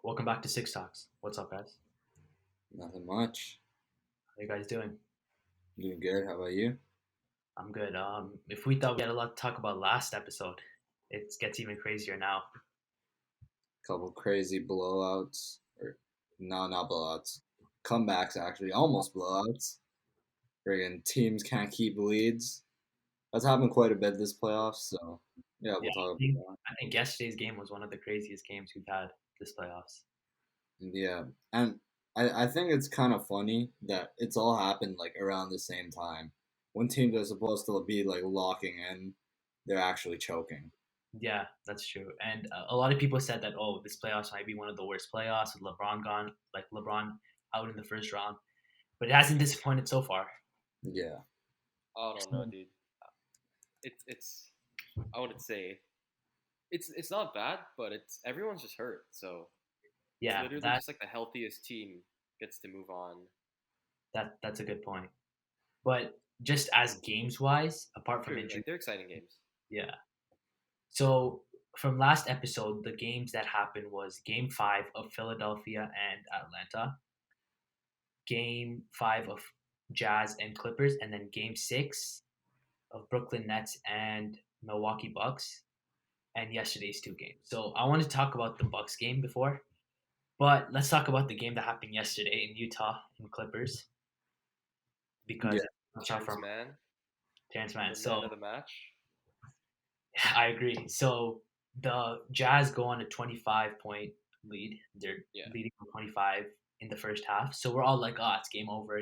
Welcome back to Six Talks. What's up, guys? Nothing much. How you guys doing? Doing good. How about you? I'm good. If we thought we had a lot to talk about last episode, it gets even crazier now. Couple crazy blowouts, or no, not blowouts. Comebacks actually, almost blowouts. Friggin' teams can't keep leads. That's happened quite a bit this playoffs. So yeah, Yeah, we'll talk I think, about I think yesterday's game was one of the craziest games we've had this playoffs. that. Yeah, and I think it's kind of funny that it's all happened like around the same time. When teams are supposed to be like locking in, they're actually choking. Yeah, that's true. And a lot of people said that, oh, this playoffs might be one of the worst playoffs with LeBron gone, like LeBron out in the first round. But it hasn't disappointed so far. Yeah, I don't know, dude. It's I wouldn't say it's not bad, but it's everyone's just hurt. So it's Yeah, literally that just like the healthiest team gets to move on. that's a good point. But just as games wise, apart from True, injury, like they're exciting games. yeah. So from last episode, the games that happened was Game Five of Philadelphia and Atlanta, Game Five of Jazz and Clippers, and then Game Six of Brooklyn Nets and Milwaukee Bucks, and yesterday's two games. So I want to talk about the Bucks game before, but let's talk about the game that happened yesterday in Utah and Clippers yeah, because I'm sorry Terrence from Mann, Terrence Mann. the man So of the match. I agree. So the Jazz go on a 25-point lead. They're Yeah, leading from 25 in the first half. So we're all like, oh, it's game over.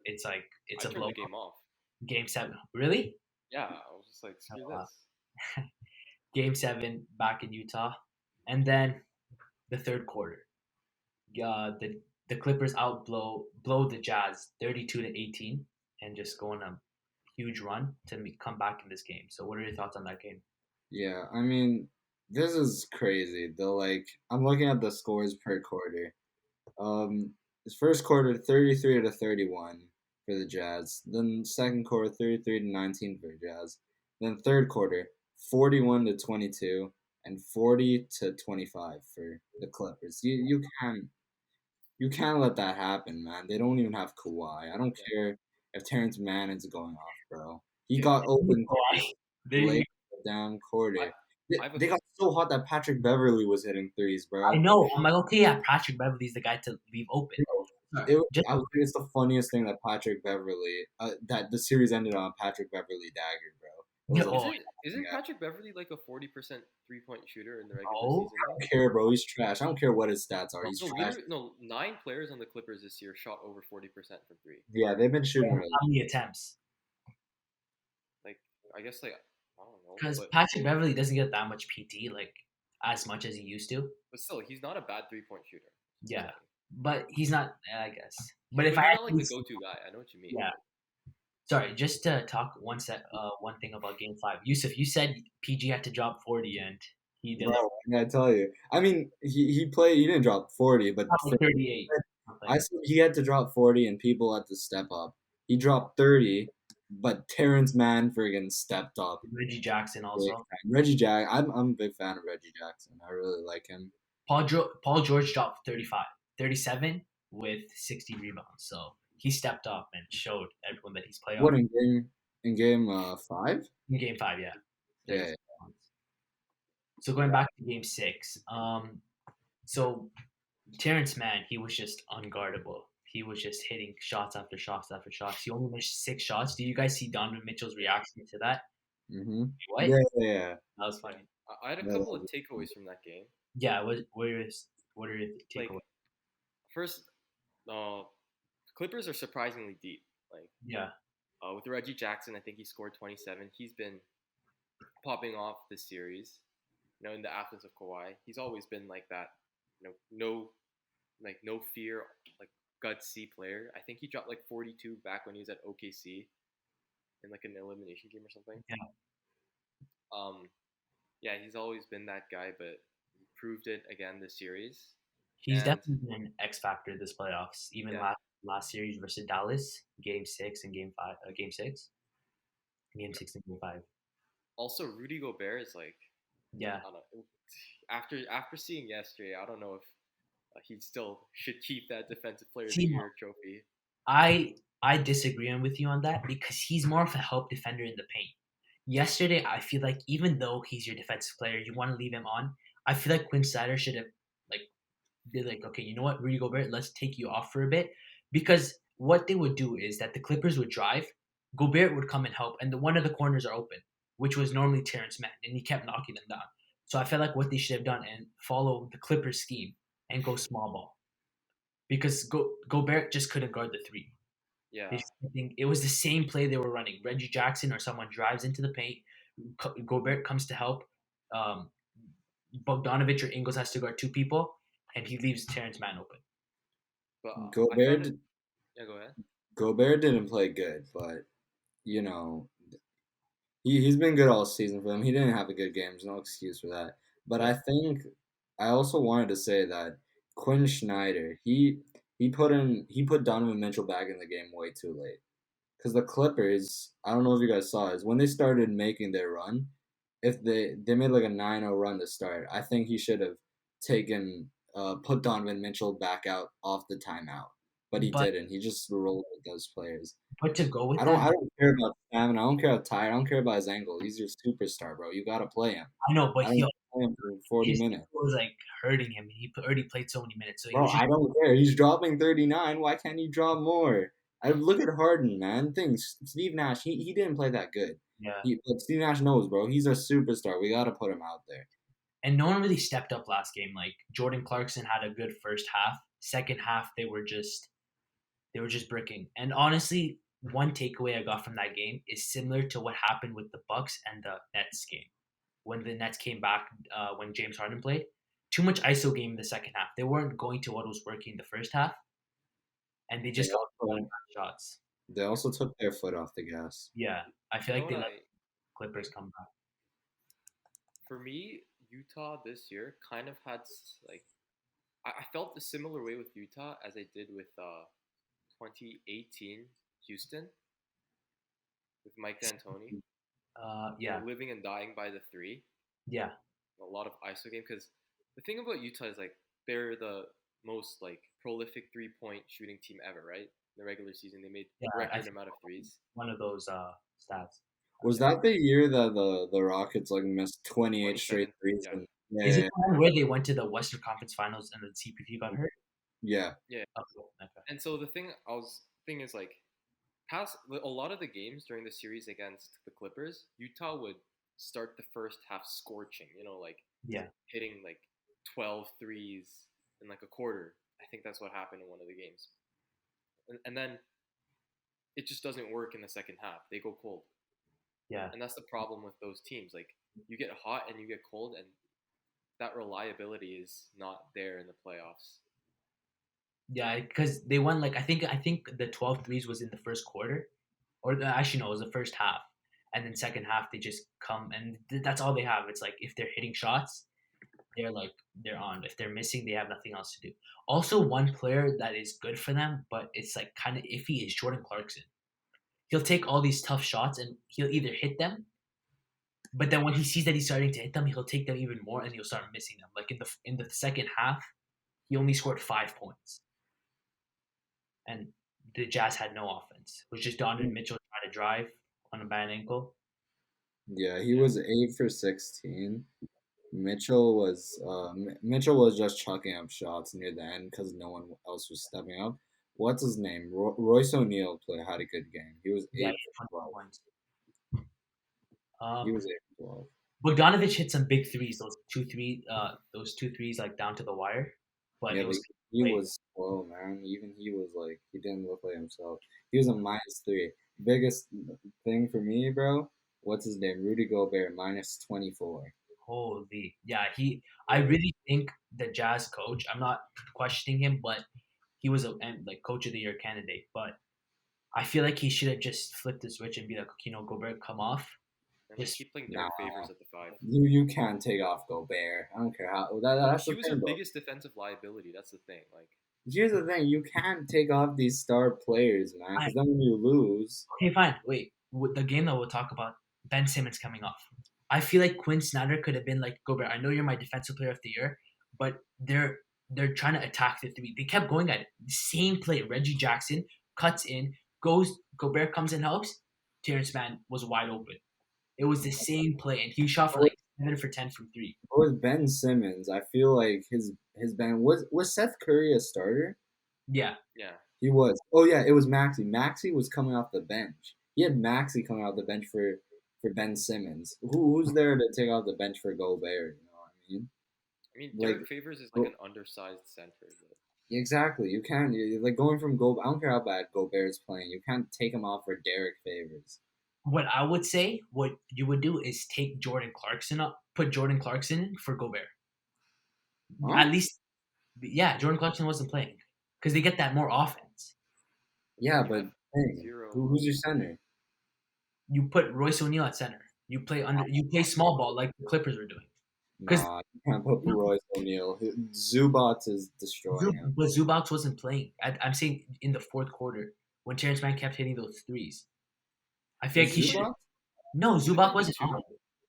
It's like it's I a turned blow. the game off. Game seven, really? Yeah, I was just like, screw Uh, this. Game seven back in Utah, and then the third quarter. The Clippers blow the Jazz 32-18 and just go on a huge run to come back in this game. So what are your thoughts on that game? yeah. I mean, this is crazy. I'm looking at the scores per quarter. His first quarter 33 to 31 for the Jazz. Then second quarter 33 to 19 for Jazz. Then third quarter 41 to 22 and 40 to 25 for the Clippers. You can't let that happen, man. They don't even have Kawhi. I don't Yeah, care if Terrence Mann is going off, bro. He dude. got open They, late in the down quarter. They, I have a they got so hot that Patrick Beverly was hitting threes, I bro. know. I'm like, okay, yeah, Patrick Beverly's the guy to leave open. Sorry. Just I would think it's the funniest thing that Patrick Beverly, that the series ended on a Patrick Beverly dagger, bro. It was yeah, a oh, isn't yeah. Patrick Beverly like a 40% 3-point shooter in the regular no. season I though? don't care, bro. He's trash. I don't care what his stats are. No. He's No, trash. literally, no. 9 players on the Clippers this year shot over 40% from three. Yeah, they've been shooting really. How many attempts? Like I guess like I don't know, Because but Patrick Beverly doesn't get that much PT, like as much as he used to. but still, he's not a bad 3-point shooter. That's what I'm Yeah, saying. but he's not. I guess. But if But I he's had not like to, the go-to guy. I know what you mean. yeah. But Sorry, just to talk one thing about Game Five. Yusuf, you said PG had to drop 40, and he Bro, delivered I tell you. I mean, he played. He didn't drop 40, but probably 38. I Something. said he had to drop 40, and people had to step up. He dropped 30, but Terrence Mann friggin' stepped up. Reggie Jackson Big also. time. Reggie Jack, I'm a big fan of Reggie Jackson. I really like him. Paul George dropped 35, 37 with 60 rebounds. So he stepped up and showed everyone that he's playoff What in game five? in Game Five. Yeah, Yeah, 37 rebounds. So going back to Game Six, so Terrence Mann, he was just unguardable. He was just hitting shots after shots after shots. He only missed 6 shots. Do you guys see Donovan Mitchell's reaction to that? mm-hmm. What? Yeah, yeah, yeah. That was yeah, funny. I had a No, couple of takeaways from that game. Yeah. What are your Like takeaways? first, uh, Clippers are surprisingly deep. Like Yeah. with Reggie Jackson, I think he scored 27. He's been popping off this series. In the absence of Kawhi, he's always been like that. No, like no fear, like gutsy player. I think he dropped like 42 back when he was at OKC in like an elimination game or something. Yeah. Um, yeah, he's always been that guy, but he proved it again this series. He's And definitely been an X factor this playoffs. Even yeah, last series versus Dallas, Game Six and Game Five, Game Six and Game Five. also Rudy Gobert is like Yeah, I don't know. After seeing yesterday, I don't know if he still should keep that Defensive Player of the See, Year trophy. I disagree with you on that because he's more of a help defender in the paint. Yesterday, I feel like even though he's your defensive player, you want to leave him on. I feel like Quinn Snyder should have like be like, okay, you know what, Rudy Gobert, let's take you off for a bit, because what they would do is that the Clippers would drive, Gobert would come and help, and one of the corners are open, which was normally Terrence Mann, and he kept knocking them down. So I felt like what they should have done and follow the Clippers scheme and go small ball because Gobert just couldn't guard the three. Yeah, It was the same play they were running. Reggie Jackson or someone drives into the paint. Gobert comes to help. Um, Bogdanovich or Ingles has to guard two people, and he leaves Terrence Mann open. but I Gobert found it. Yeah, go ahead. Gobert didn't play good, but you know he's been good all season for them. He didn't have a good game. There's no excuse for that. But Yeah, I think I also wanted to say that Quinn Snyder he put Donovan Mitchell back in the game way too late. Because the Clippers, I don't know if you guys saw it, when they started making their run, if they made like a 9-0 run to start, I think he should have taken put Donovan Mitchell back out off the timeout. But he But didn't. He just rolled with those players. to go with I don't that, I don't care about stamina. I don't care how tired. I don't care about his ankle. He's your superstar, bro. You gotta play him. I know, but I don't play him for 40 his minutes. was like hurting him. He already played so many minutes, so he Bro, was just I don't care. He's dropping 39. Why can't he drop more? I look at Harden, man. Things Steve Nash, he didn't play that good. yeah. But Steve Nash knows, bro. He's a superstar. We gotta put him out there. And no one really stepped up last game. Like Jordan Clarkson had a good first half. Second half, they were just bricking. And honestly, one takeaway I got from that game is similar to what happened with the Bucks and the Nets game when the Nets came back when James Harden played. Too much ISO game in the second half. They weren't going to what was working in the first half, and they They just got a lot of also bad shots. they also took their foot off the gas. Yeah, I you feel know like what they let I? Clippers come back. For me, Utah this year kind of had like I felt a similar way with Utah as I did with 2018 Houston with Mike D'Antoni. Yeah, Living and dying by the three. yeah, A lot of ISO game because the thing about Utah is like they're the most like prolific 3-point shooting team ever, right? In the regular season, they made yeah. record amount of threes. One of those stats. Was that the year that the Rockets like missed 28 straight 27, threes? yeah, And, Is it yeah, the one where they went to the Western Conference Finals and then CP3 got hurt? yeah. yeah. Okay. And so thing is like past a lot of the games during the series against the Clippers, Utah would start the first half scorching, like Yeah. hitting like 12 threes in like a quarter. I think that's what happened in one of the games. And then it just doesn't work in the second half. They go cold. Yeah. And that's the problem with those teams. Like you get hot and you get cold, and that reliability is not there in the playoffs. Yeah, because they won like I think the 12 threes was in the first quarter, or actually no, it was the first half, and then second half they just come and that's all they have. It's like if they're hitting shots, they're on. If they're missing, they have nothing else to do. Also, one player that is good for them, but it's like kind of iffy is Jordan Clarkson. He'll take all these tough shots and he'll either hit them, but then when he sees that he's starting to hit them, he'll take them even more and he'll start missing them. Like in the second half, he only scored 5 points. And the Jazz had no offense. It was just Donovan Mitchell trying to drive on a bad ankle. Yeah, he was 8 for 16. Mitchell was just chucking up shots near the end because no one else was stepping up. What's his name? Royce O'Neal had a good game. He was Yeah, eight he had for 20 twelve. points. He Um, was 8 for 12. Bogdanovich hit some big threes. Those two threes like down to the wire, but Yeah, it but was he late. was slow, man. Even he was like he didn't look like himself. He was a -3. Biggest thing for me, bro. What's his name? Rudy Gobert -24. Holy, yeah. I really think the Jazz coach. I'm not questioning him, but he was like coach of the year candidate. But I feel like he should have just flipped the switch and be like, Gobert, come off. And just Just keep playing Nah, Derek Favors at the 5. you can't take off Gobert. I don't care how. That's He the was our thing, bro. biggest defensive liability. That's the thing. Like Here's the thing: you can't take off these star players, man. I, Because then when you lose, okay, fine. Wait, with the game that we'll talk about, Ben Simmons coming off. I feel like Quinn Snyder could have been like Gobert. I know you're my defensive player of the year, but they're trying to attack the three. They kept going at it. Same play. Reggie Jackson cuts in, goes. Gobert comes and helps. Terrence Mann was wide open. It was the same play, and he shot for like 7 for 10 from three. With Ben Simmons, I feel like his Ben was Seth Curry a starter? Yeah, Yeah. He was. Oh yeah, it was Maxey. Maxey was coming off the bench. He had Maxey coming off the bench for Ben Simmons. Who's there to take off the bench for Gobert? You know what I mean? I mean, Like, Derek Favors is like an undersized center. But exactly. You can't like going from Go. I don't care how bad Gobert's playing. You can't take him off for Derek Favors. what I would say, what you would do is take Jordan Clarkson up, put Jordan Clarkson in for Gobert. Huh? At least, yeah, Jordan Clarkson wasn't playing because they get that more offense. Yeah, You but have hey, zero. who's your center? You put Royce O'Neal at center. You play small ball like the Clippers were doing. Because Nah, you can't put Royce O'Neal. Zubats is destroying him. But Zubac wasn't playing. I'm saying in the fourth quarter when Terrence Mann kept hitting those threes. I feel like he should. Zubac? No, Zubac wasn't Batum. on.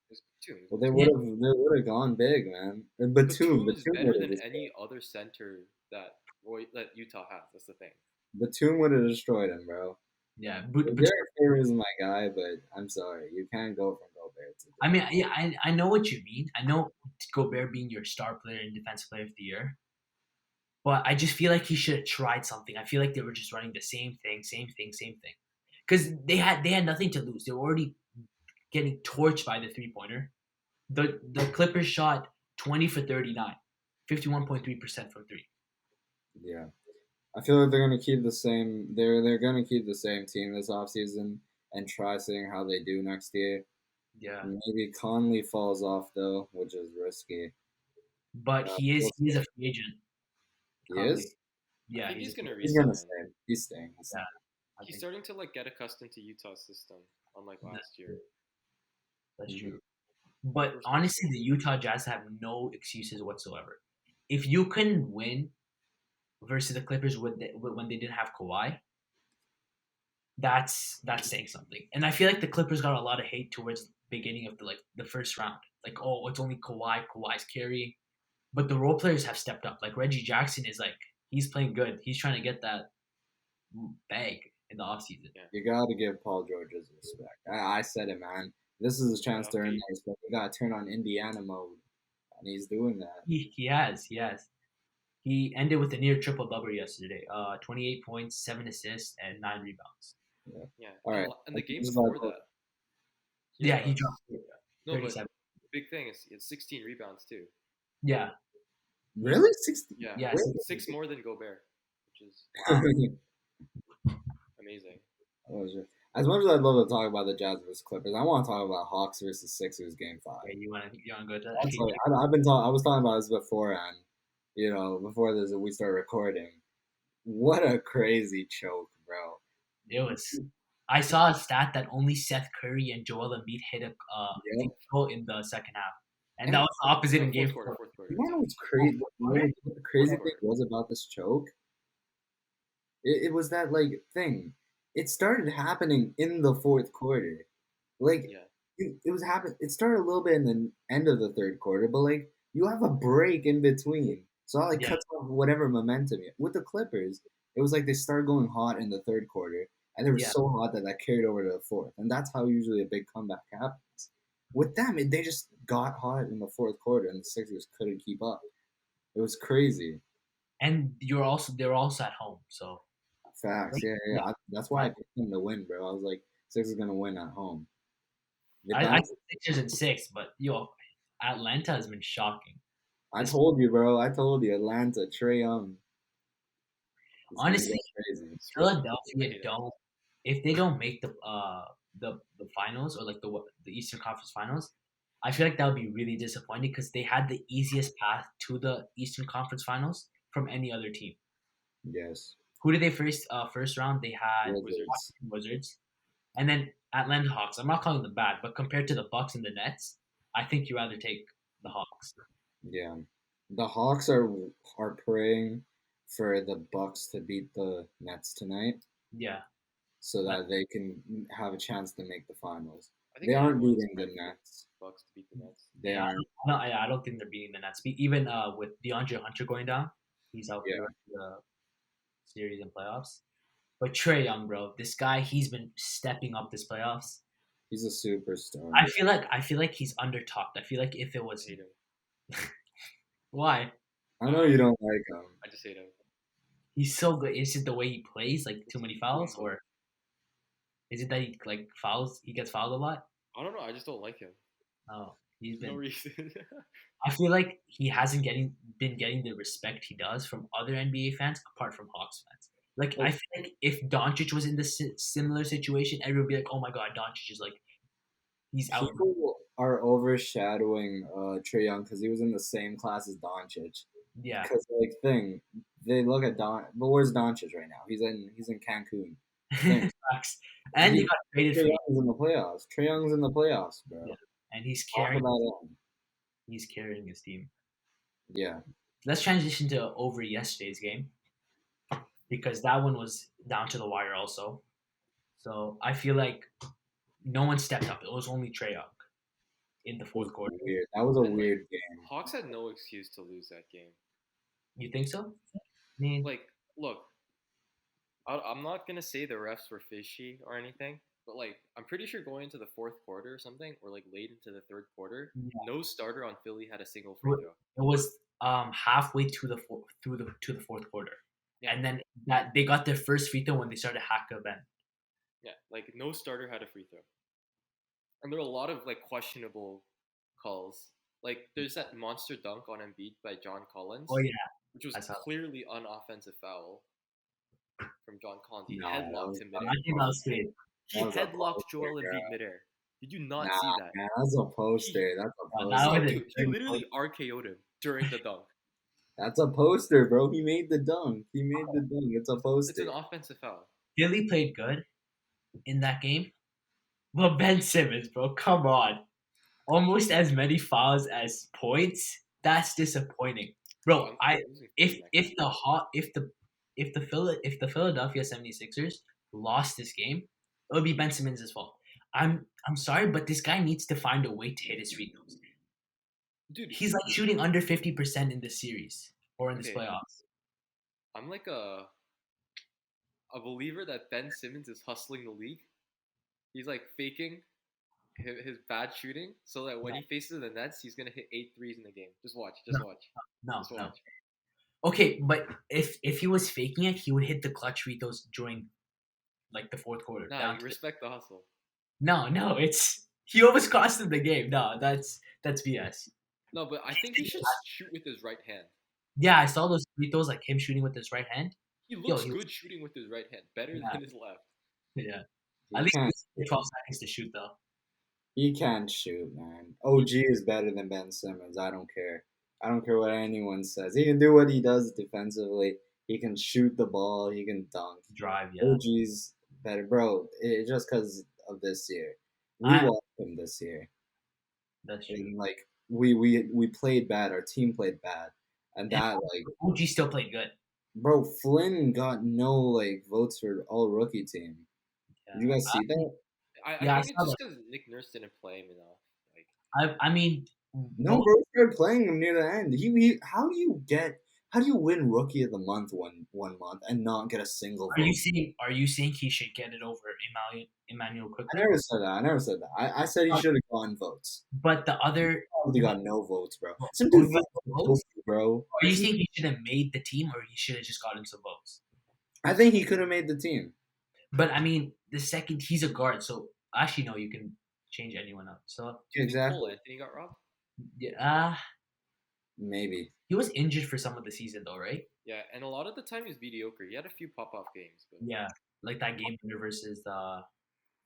It's Batum. Well, they would have gone big, man. Batum is better would than have any other center that Utah has. That's the thing. Batum would have destroyed him, bro. Yeah, Derek Favors is my guy, but I'm sorry, you can't go from Gobert to. I mean, yeah, I know what you mean. I know Gobert being your star player and defensive player of the year, but I just feel like he should have tried something. I feel like they were just running the same thing, because they had nothing to lose. They were already getting torched by the 3-pointer. The Clippers shot 20 for 39, 51.3% from three. Yeah, I feel like they're gonna keep the same. They're gonna keep the same team this offseason and try seeing how they do next year. Yeah, Maybe Conley falls off though, which is risky. but he is a free agent. He Conley. is. Yeah, I think he's gonna He's resign. gonna stay. He's staying. Yeah, I He's think starting to like get accustomed to Utah's system, unlike last year. that's Mhm. true. But honestly, the Utah Jazz have no excuses whatsoever. If you couldn't win versus the Clippers when they didn't have Kawhi, that's saying something. And I feel like the Clippers got a lot of hate towards the beginning of the first round. Like, oh, it's only Kawhi's carrying. But the role players have stepped up. Like Reggie Jackson is like he's playing good. He's trying to get that bag in the offseason. Yeah. You gotta give Paul George his respect. I said it, man. This is a chance to earn that respect. You gotta turn on Indiana mode, and he's doing that. He has. He ended with a near triple double yesterday. 28 points, 7 assists, and 9 rebounds. Yeah. All right. And the game This is before like- that. Yeah, he dropped No, but 37. big thing is he had 16 rebounds too. Yeah, Really? 60? Yeah. Yeah, Really? 6 more than Gobert, which is amazing. Oh, shit. As much as I'd love to talk about the Jazz versus Clippers, I want to talk about Hawks versus Sixers Game 5. yeah. You wanna go to I'll that? tell you, I've been talking. I was talking about this beforehand. You know, before this we start recording. What a crazy choke, bro! It was. I saw a stat that only Seth Curry and Joel Embiid hit a Yeah. goal in the second half, and that was the opposite in Game 4. Fourth quarter. You know what's crazy? What the crazy thing was about this choke? It was that like thing. It started happening in the fourth quarter. Like Yeah. it was happen. It started a little bit in the end of the third quarter, but like you have a break in between, so that like Yeah. cuts off whatever momentum. With the Clippers, it was like they started going hot in the third quarter, and they were Yeah. so hot that carried over to the fourth, and that's how usually a big comeback happens. With them, they just got hot in the fourth quarter, and the Sixers couldn't keep up. It was crazy. And they were also at home, so Facts, yeah. That's why I picked them to win, bro. I was like, Sixers gonna win at home. I said Sixers in 6, but Atlanta has been shocking. I told you, bro. I told you, Atlanta, Trae Young. It's gonna Honestly, go crazy. Philadelphia don't. If they don't make the finals or like the Eastern Conference Finals, I feel like that would be really disappointing because they had the easiest path to the Eastern Conference Finals from any other team. Yes. Who did they first round? They had Wizards. Wizards, and then Atlanta Hawks. I'm not calling them bad, but compared to the Bucks and the Nets, I think you rather take the Hawks. Yeah. The Hawks are praying for the Bucks to beat the Nets tonight Yeah, so that they can have a chance to make the finals. I think They aren't everyone's beating the praying for Nets. Bucks to beat the Nets. They aren't. no, I don't think they're beating the Nets. Even with DeAndre Hunter going down, He's out for Yeah. the rest of the series and playoffs. But Trey Young, bro, this guy, he's been stepping up this playoffs. He's a superstar. I feel like he's undertalked. I feel like if it was hate him. why I know you don't like him. I just hate him. he's so good. Is it the way he plays, like too many fouls, Mhm. or is it that he like fouls? He gets fouled a lot. I don't know. I just don't like him. Oh, he's No been. reason. I feel like he hasn't been getting the respect he does from other NBA fans, apart from Hawks fans. Like I feel like if Doncic was in this similar situation, everyone would be like, "Oh my god, Doncic is like he's out." People are overshadowing Trey Young because he was in the same class as Doncic. Yeah, Because they look at but where's Doncic right now? He's in Cancun. Thanks. facts. And he got traded Trey for Young's in the playoffs. Trey Young's in the playoffs, bro. yeah, and he's Talk carrying about him. his team. Yeah. Let's transition to over yesterday's game because that one was down to the wire also. So I feel like no one stepped up. It was only Trey Young in the fourth quarter. Weird. That was a And, like, weird game. Hawks had no excuse to lose that game. You think so? I mean, Like, look, I'm not gonna say the refs were fishy or anything, but like, I'm pretty sure going into the fourth quarter or something, or like late into the third quarter, Yeah. no starter on Philly had a single free throw. it was halfway to the fourth quarter, Yeah. and then that they got their first free throw when they started Haka Ben. Yeah, like no starter had a free throw, and there were a lot of like questionable calls. Like there's that monster dunk on Embiid by John Collins, Oh yeah, which was I saw that. clearly an offensive foul from John Collins. He No, that headlocked was him I midair. think that was great. He that was a headlocked poster, Joel bro. Embiid midair. Did you not Nah, see that? man, that's a poster. That's a That poster. was No, a dude, he very literally RKO'd him during the dunk. That's a poster, bro. He made the dunk. It's a It's poster. an offensive foul. Philly played good in that game, but Ben Simmons, bro, come on, almost as many fouls as points. That's disappointing, bro. I'm losing If faith in that if guy. the hot if the Philadelphia 76ers lost this game, it would be Ben Simmons' fault. I'm sorry, but this guy needs to find a way to hit his free throws. Dude, He's like shooting under 50% in this series or in this Okay. playoffs. I'm like a believer that Ben Simmons is hustling the league. He's like faking his bad shooting so that when he faces the Nets, he's gonna hit 8 threes in the game. Just watch. Just watch. No, Just no. watch. Okay, but if he was faking it, he would hit the clutch free throws during like the fourth quarter. Nah, down you to- respect the hustle. No, it's he almost cost him the game. No, that's BS. No, but I think he should shoot with his right hand. Yeah, I saw those free throws like him shooting with his right hand. He looks he was- good shooting with his right hand, better Yeah. than his left. Yeah, He at least can't, he has 12 seconds to shoot though. he can't shoot, man. OG is better than Ben Simmons. I don't care. I don't care what anyone says. He can do what he does defensively. He can shoot the ball. He can dunk. Drive, yeah. OG's better, bro. It's just because of this year. We I- watched him this year. That's true. And like we played bad. Our team played bad, and that like, OG still played good. bro, Flynn got no like votes for all rookie team. Did you guys see that? I Yeah, I think saw it's just because Nick Nurse didn't play him enough. Like, I mean, No, bro, started playing him near the end. How do you win rookie of the month one month and not get a single are vote? you saying he should get it over Emmanuel I quickly? never said that. I said he should have gotten votes. But the other, He got no votes, bro. Some Oh, dude he got voted no votes? Kofi, bro. are you saying he should have made the team, or he should have just gotten some votes? I think he could have made the team. But I mean, the second he's a guard, so actually no, you can change anyone up. So do you think Exactly. Cole Anthony got robbed? yeah, Maybe. he was injured for some of the season though, right? Yeah, and a lot of the time he was mediocre. He had a few pop-off games, but Yeah, like that game versus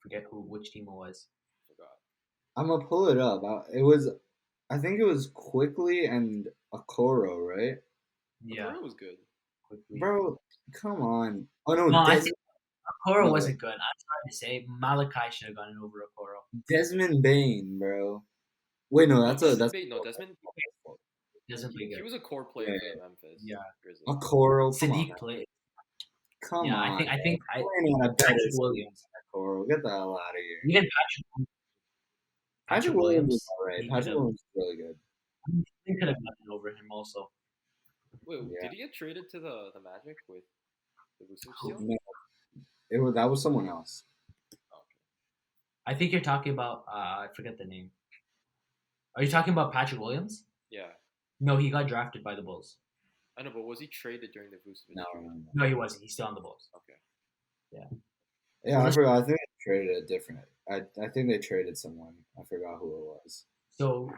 forget which team it was. forgot. I'm gonna pull it up. I think it was Quickly and Okoro, right? Yeah, Okoro was good. quickly. Bro, come on. Oh no, No, I Des- think Okoro No. wasn't good. I'm trying to say Malachi should have gotten over Okoro. Desmond Bain, bro. Wait, no, that's Desmond. Doesn't play He good. was a core player Yeah. for the Memphis. Yeah. Grizzlies. Okoro. Come on, Sadiq man. played. Come Yeah, on. I think Playing on a better Patrick team Williams. than Okoro. Get the hell out of here. Even Patrick Williams is he alright. could Patrick have Williams is really good. they could have gotten over him also. Wait, Yeah. did he get traded to the Magic with the Vucevic deal? No, that was someone else. Oh, I think you're talking about. I forget the name. Are you talking about Patrick Williams? yeah, No, he got drafted by the Bulls. I know, but was he traded during the Vucevic No, trade? No, he wasn't. He's still on the Bulls. Okay. Yeah. Yeah, So I this, forgot. I think they traded a different. I think they traded someone. I forgot who it was. so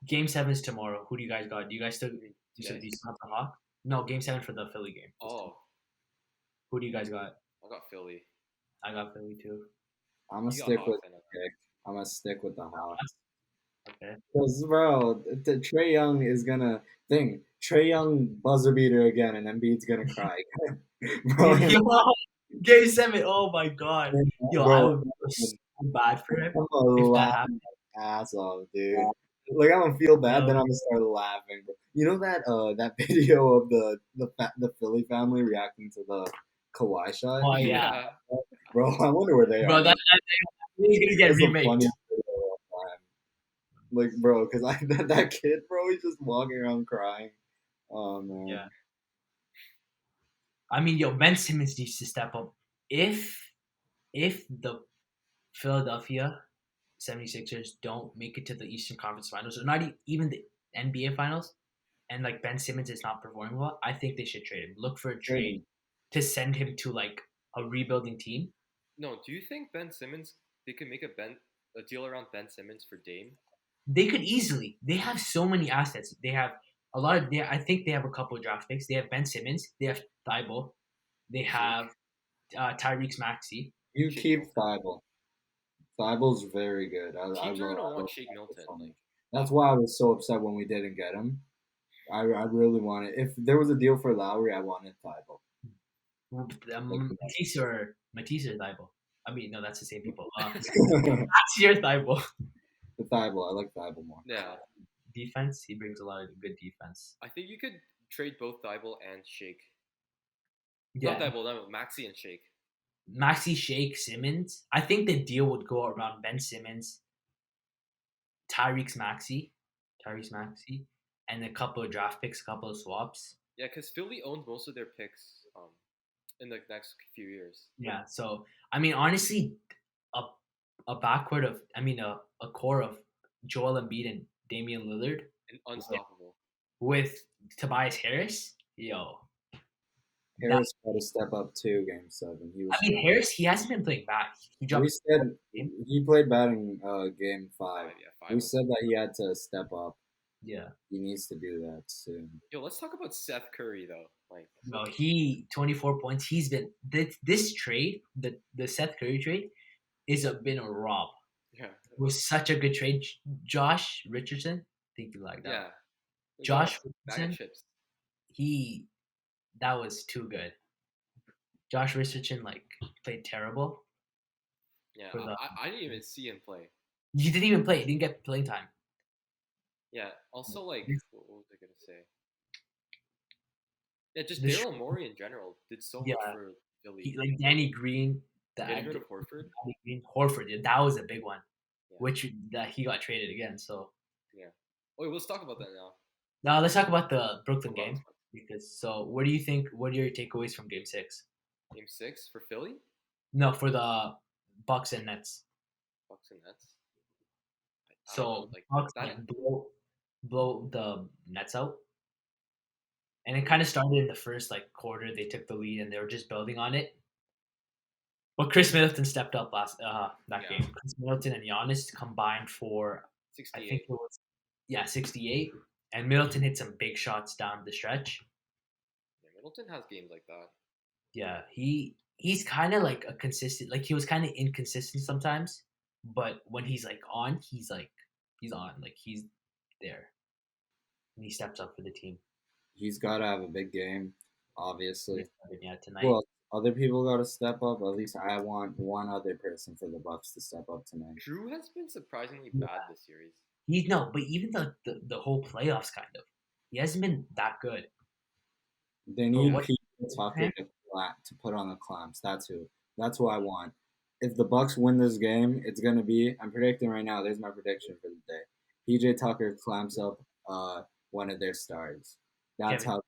Game 7's tomorrow. Who do you guys got? Do you guys still? I mean, You said today. you still have the Hawk? No, Game 7 for the Philly game. Oh, Who do you guys got? I got Philly. I got Philly too. I'm gonna You got stick Hawks, with I know. the pick. I'm gonna stick with the Hawks. Okay. Because bro, Trey Young is gonna thing. Trey Young buzzer beater again, and Embiid's gonna cry. bro, Yo, Game 7. Oh my God. Yo, I bro, would feel so bad for him I'm gonna if that laugh happened. my ass off, dude. Like I'm gonna feel bad, Yo, then I'm gonna start laughing. Bro. You know that video of the Philly family reacting to the Kawhi shot, oh yeah, bro. I wonder where they bro. are. That he's gonna get That's the remade. funniest video of all time. Like, bro, because I that kid, bro, he's just walking around crying. Oh man. Yeah. I mean, yo, Ben Simmons needs to step up. If the Philadelphia 76ers don't make it to the Eastern Conference Finals, or not even the NBA Finals, and like Ben Simmons is not performing well, I think they should trade him. Look for a trade to send him to like a rebuilding team. No, do you think Ben Simmons? They could make a deal around Ben Simmons for Dame? They could easily. They have so many assets. They have a lot of. I think they have a couple of draft picks. They have Ben Simmons. They have Thibault. They have Tyrese Maxey. You Shake keep Milton. Thibault. Thibault's very good. Teams are gonna I want love Shake Thibault Milton. so much. Like, That's why I was so upset when we didn't get him. I really wanted. If there was a deal for Lowry, I wanted Thibault. Matisse or Thibault. I mean, no, that's the same people. Maxey or Thibault. The Thibault, I like Thibault more. yeah, Defense, he brings a lot of good defense. I think you could trade both Thibault and Shake. Yeah, Not Thibault, no, Maxey and Shake. Maxey, Shake, Simmons. I think the deal would go around Ben Simmons, Tyrese Maxey, and a couple of draft picks, a couple of swaps. Yeah, because Philly owns most of their picks in the next few years. Yeah, so I mean, honestly, a a backcourt of, I mean, a core of Joel Embiid and Damian Lillard And unstoppable. with Tobias Harris. Yo, that, Harris got to step up too. Game 7, he was. I mean, Harris, he hasn't been playing bad. He We dropped. said he played bad in Game 5. Yeah, five. We said that he had to step up. Yeah, He needs to do that soon. Yo, let's talk about Seth Curry though. Like, no, he 24 points. He's been this trade, the Seth Curry trade, been a rob. yeah, It was such a good trade. Josh Richardson, I think you like that. yeah. Josh Bag of Richardson, chips. that was too good. Josh Richardson like played terrible. Yeah, For the- I didn't even see him play. He didn't even play. He didn't get playing time. Yeah. Also, like, what was I gonna say? Yeah, just The sh- Daryl Morey in general did so much Yeah. for Philly. Like Danny Green, Getting rid of Horford. Danny Green, Horford. Yeah, that was a big one, Yeah. which that he got traded again. So Wait, let's talk about that now. now let's talk about the Brooklyn Hold on. game. Because what do you think? What are your takeaways from Game 6? Game 6 for Philly, No, for the Bucks and Nets. Bucks and Nets. I don't So know, like Bucks that. like, blow the Nets out, and it kind of started in the first like quarter. They took the lead and they were just building on it. But Chris Middleton stepped up that Yeah. game. Chris Middleton and Giannis combined for I 68. think it was 68, and Middleton hit some big shots down the stretch. Yeah, Middleton has games like that. Yeah, he's kind of like a consistent. Like he was kind of inconsistent sometimes, but when he's like on, he's on. Like he's there, and he steps up for the team. He's got to have a big game, obviously. Yeah, tonight. Well, other people got to step up. At least I want one other person for the Bucks to step up tonight. Drew has been surprisingly bad this series. But even the whole playoffs kind of, he hasn't been that good. They need what- PJ Tucker to put on the clamps. That's who I want. If the Bucks win this game, it's gonna be. I'm predicting right now. There's my prediction for the day. PJ Tucker clamps up one of their stars. That's Kevin.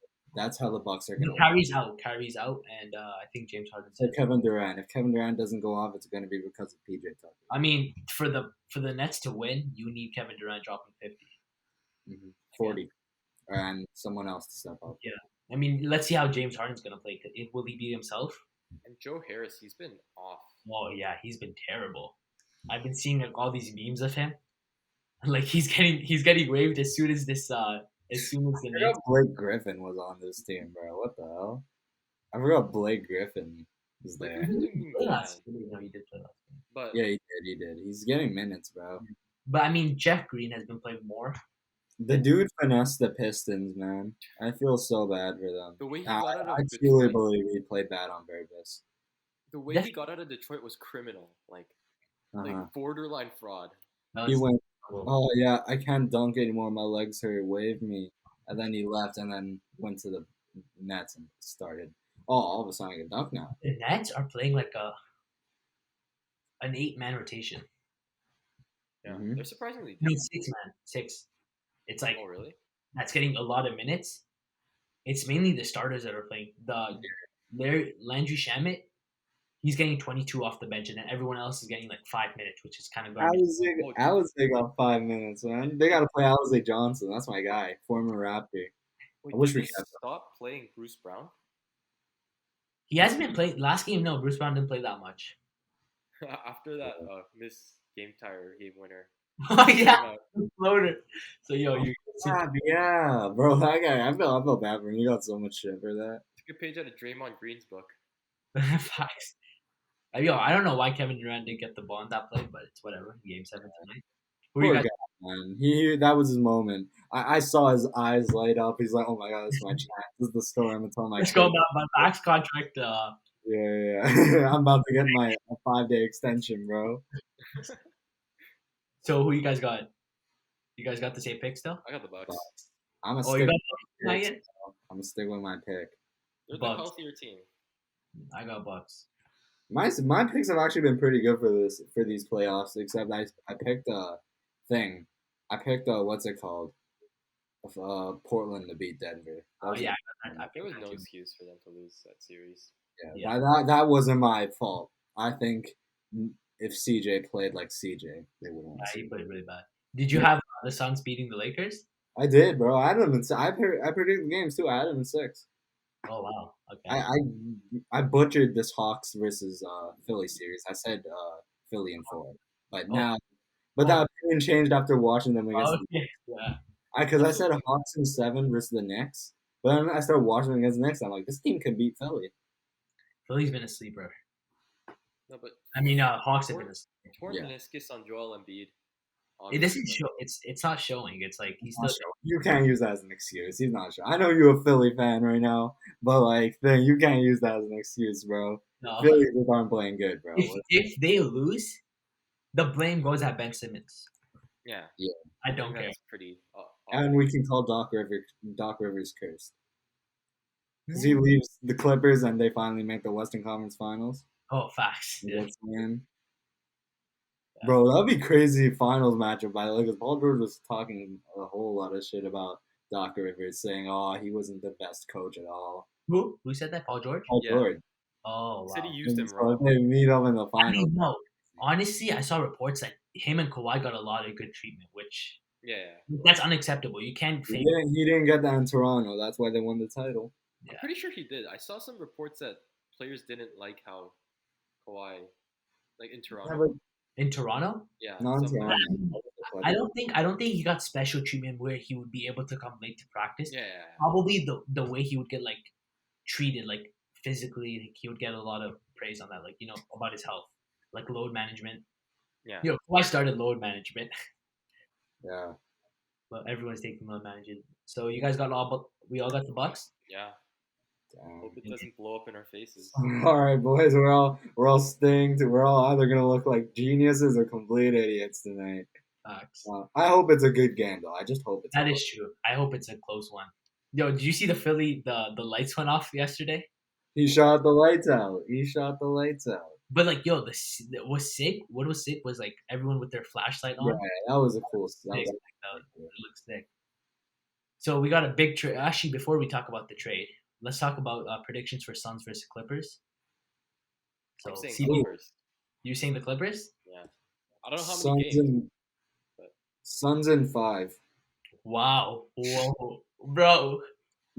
how the Bucks are No, gonna win. Carries out, and I think James Harden's So in. Kevin Durant. If Kevin Durant doesn't go off, it's gonna be because of PJ Tucker. I mean, for the Nets to win, you need Kevin Durant dropping 50. 40, and someone else to step up. Yeah. I mean, let's see how James Harden's gonna play. Will he be himself? And Joe Harris, he's been off. Oh yeah, he's been terrible. I've been seeing like all these memes of him. Like he's getting waived as soon as this as soon as the I forgot Knicks. Blake Griffin was on this team, bro. What the hell? I forgot Blake Griffin was Like, there. Griffin's been Play bad, last year. No, he did play last year. but Yeah, he did. He's getting minutes, bro. But I mean, Jeff Green has been playing more. The dude finessed the Pistons, man. I feel so bad for them. the way he I, got out of I truly Detroit, believe he played bad on purpose. the way Def- he got out of Detroit was criminal, like Uh-huh. borderline fraud. That He was went, terrible. oh yeah, I can't dunk anymore. My legs hurt. Wave me. And then he left and then went to the Nets and started. Oh, all of a sudden I can dunk now. The Nets are playing like an 8-man rotation. Yeah, Mhm. they're surprisingly No, deep. 6-man, 6. It's like Oh, really? that's getting a lot of minutes. It's mainly the starters that are playing. Landry Shamet, he's getting 22 off the bench, and then everyone else is getting like 5 minutes, which is kind of garbage. Alizé got 5 minutes, man. They got to play Alizé Johnson. That's my guy, former Raptor. Wait, I wish did we they kept stop playing Bruce Brown He hasn't been playing last game. No, Bruce Brown didn't play that much. after that miss game winner? Oh yeah, Uh, floater. So you Yeah, bro, that guy. I felt bad for him. He got so much shit for that. took a page out of Draymond Green's book. facts. I don't know why Kevin Durant didn't get the ball in that play, but it's whatever. Game 7 tonight. Who are you Poor guys? guy, man. That was his moment. I saw his eyes light up. He's like, oh my god, this is my chance. This is the story I'm gonna tell my Let's kids. go. My max contract. Yeah. I'm about to get my 5-day extension, bro. So who you guys got? You guys got the same pick still? I got the Bucks. I'm gonna Oh, you stick. got not yet? I'm gonna stick with my pick. They're the Bucks. healthier team. I got Bucks. My picks have actually been pretty good for these playoffs. Except I picked a thing. I picked what's it called? Portland to beat Denver. That Oh was yeah, a- I There was picked no that too. excuse for them to lose that series. yeah. That wasn't my fault. I think if CJ played like CJ, they would have won. Yeah, he played really bad. Did you have the Suns beating the Lakers? I did, bro. I had them in. I predicted the games too. I had them in 6. Oh wow. Okay. I butchered this Hawks versus Philly series. I said Philly in 4, but now, but that opinion changed after watching them against. Okay. Yeah. Because I said Hawks in 7 versus the Knicks, but then I started watching them against the Knicks. I'm like, this team could beat Philly. Philly's been a sleeper. No, but I mean, Hawks have been a sleeper. torn Yeah. meniscus on Joel Embiid. It doesn't show. It's not showing. It's like he's still. You can't use that as an excuse. He's not sure. I know you're a Philly fan right now, but like, then you can't use that as an excuse, bro. No. Philly just aren't playing good, bro. If they lose, the blame goes at Ben Simmons. Yeah. I don't care. That's pretty. And we can call Doc Rivers cursed. Because he leaves the Clippers and they finally make the Western Conference Finals. Oh, facts. Yeah. That's man. Bro, that'd be crazy finals matchup by the way, because Paul George was talking a whole lot of shit about Doc Rivers, saying, "Oh, he wasn't the best coach at all." Who said that? Paul George? Paul Yeah. George. Oh, He said wow. he used him So wrong. if they meet up in the I finals. mean, no. Honestly, I saw reports that him and Kawhi got a lot of good treatment, which Yeah. that's unacceptable. You can't fake. He didn't get that in Toronto. That's why they won the title. Yeah. I'm pretty sure he did. I saw some reports that players didn't like how Kawhi, like in Toronto. In Toronto, Yeah. Not in some- Toronto. I don't think he got special treatment where he would be able to come late to practice. Yeah. Probably the way he would get like treated, like physically, like, he would get a lot of praise on that, like about his health, like load management. Yeah. Kawhi started load management, Yeah. but everyone's taking load management. So you guys got we all got the Bucks. Yeah. Damn. Hope it doesn't blow up in our faces. All right, boys. We're all stinged. We're all either gonna look like geniuses or complete idiots tonight. Facts. I hope it's a good game, though. I just hope it's. That is true. I hope it's a close one. Yo, did you see the Philly? The lights went off yesterday. He shot the lights out. He shot the lights out. But like, yo, was sick. What was sick was like everyone with their flashlight on. Yeah, that was a cool. That was Sick. It looks sick. So we got a big trade. Actually, before we talk about the trade, let's talk about predictions for Suns versus Clippers. I'm So, saying CB, Clippers. you saying the Clippers? Yeah. I don't know how many Suns games, in but Suns in 5. Wow. Whoa. Bro.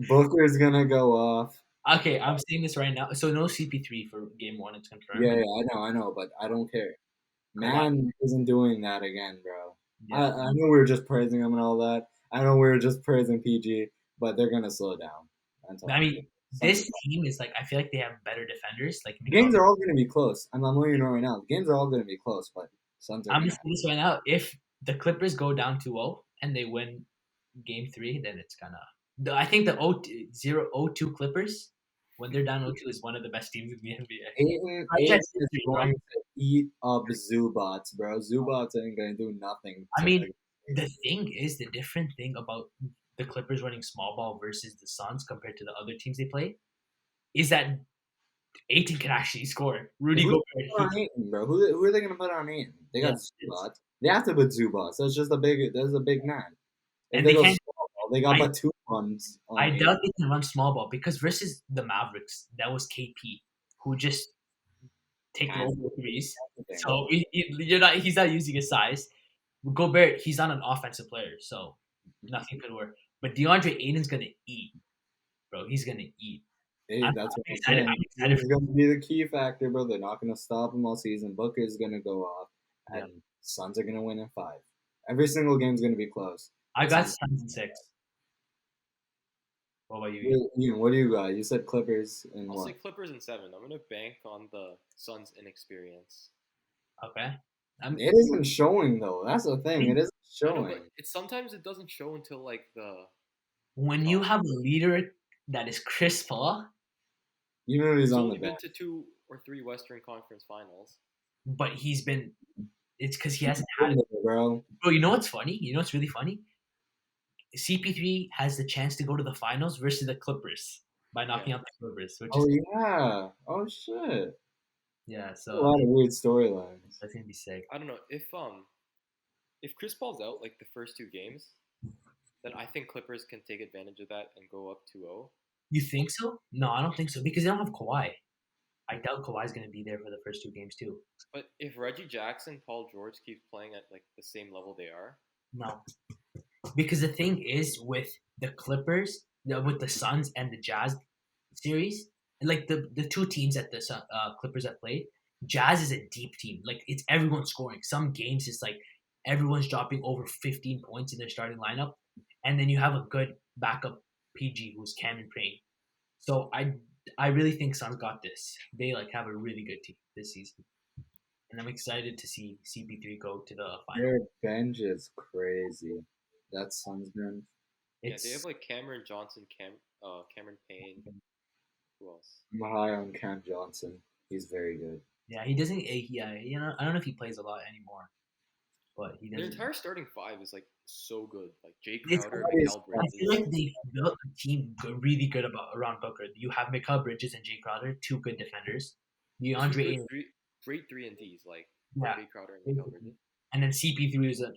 Booker's gonna go off. Okay, I'm saying this right now. So no CP3 for game one, it's confirmed. Yeah, I know, but I don't care. Kawhi. Man isn't doing that again, bro. Yeah. I know we were just praising him and all that. I know we were just praising PG, but they're gonna slow down. I'm I telling you. mean, this team is like I feel like they have better defenders. Like The games are all gonna be close. I'm letting you know right now. The games are all gonna be close, but Suns are I'm gonna. just saying this right now. If the Clippers go down 2-0 and they win game three, then it's gonna. I think the 0-2 Clippers when they're down 0-2 is one of the best teams in the NBA. Aiden is Right? going to eat up Zubats, bro. Zubats ain't gonna do nothing. I mean, the thing is, the different thing about the Clippers running small ball versus the Suns compared to the other teams they play is that Aiton can actually score. Rudy Who's Gobert, put on Aiton, bro? Who are they gonna put on Aiton? They got Zubats. They have to put Zubats. That's just a big. That's a big man. If and they they go can't. small ball, they got I, but 2 ones on I Aiton. doubt they can run small ball because versus the Mavericks, that was KP who just take low threes. So he's not using his size. Gobert, he's not an offensive player, so nothing could work. But DeAndre Ayton's gonna eat, bro. He's gonna eat. Hey, I'm that's what I'm excited. saying. I'm excited He's for. gonna be the key factor, bro. They're not gonna stop him all season. Booker's gonna go off, Yeah. and Suns are gonna win in 5. Every single game's gonna be close. I got Suns- Suns in 6. What about you? Ian, what do you got? You said Clippers and I'll what? say Clippers in 7. I'm gonna bank on the Suns' inexperience. Okay. It isn't showing though. That's the thing. It isn't I know, showing. but sometimes it doesn't show until like the When you have a leader that is Chris Paul, Even if he's he's on only the been bench. to 2 or 3 Western Conference Finals. but he's been. It's because he hasn't had it. Bro. Bro, you know what's funny? You know what's really funny? CP3 has the chance to go to the finals versus the Clippers by knocking out the Clippers, which Oh is yeah. Oh shit. yeah. A So lot of weird storylines. that's gonna be sick. I don't know if Chris Paul's out like the first 2 games, then I think Clippers can take advantage of that and go up 2-0. You think so? No, I don't think so because they don't have Kawhi. I doubt Kawhi's gonna be there for the first 2 games too. But if Reggie Jackson, Paul George keeps playing at like the same level they are, No, because the thing is with the Clippers, with the Suns and the Jazz series, like the 2 teams that the Clippers have played, Jazz is a deep team. Like it's everyone scoring. Some games it's like everyone's dropping over 15 points in their starting lineup, and then you have a good backup PG who's Cameron Payne. So I really think Suns got this. They like have a really good team this season, and I'm excited to see CP3 go to the final. Their bench is crazy. That's Suns bench. yeah, they have like Cameron Johnson, Cameron Payne. Who else? I'm high on Cam Johnson. He's very good. Yeah, he doesn't. Yeah, you know, I don't know if he plays a lot anymore, but he Their doesn't. entire starting 5 is like so good. Like Jay It's Crowder, always- Mikal I feel Bridges. like they built a team really good around Booker. You have Mikal Bridges and Jay Crowder, 2 good defenders. DeAndre Ayton, Great 3 and Ds like yeah, Jay Crowder and Mikal Bridges. and then CP3 is a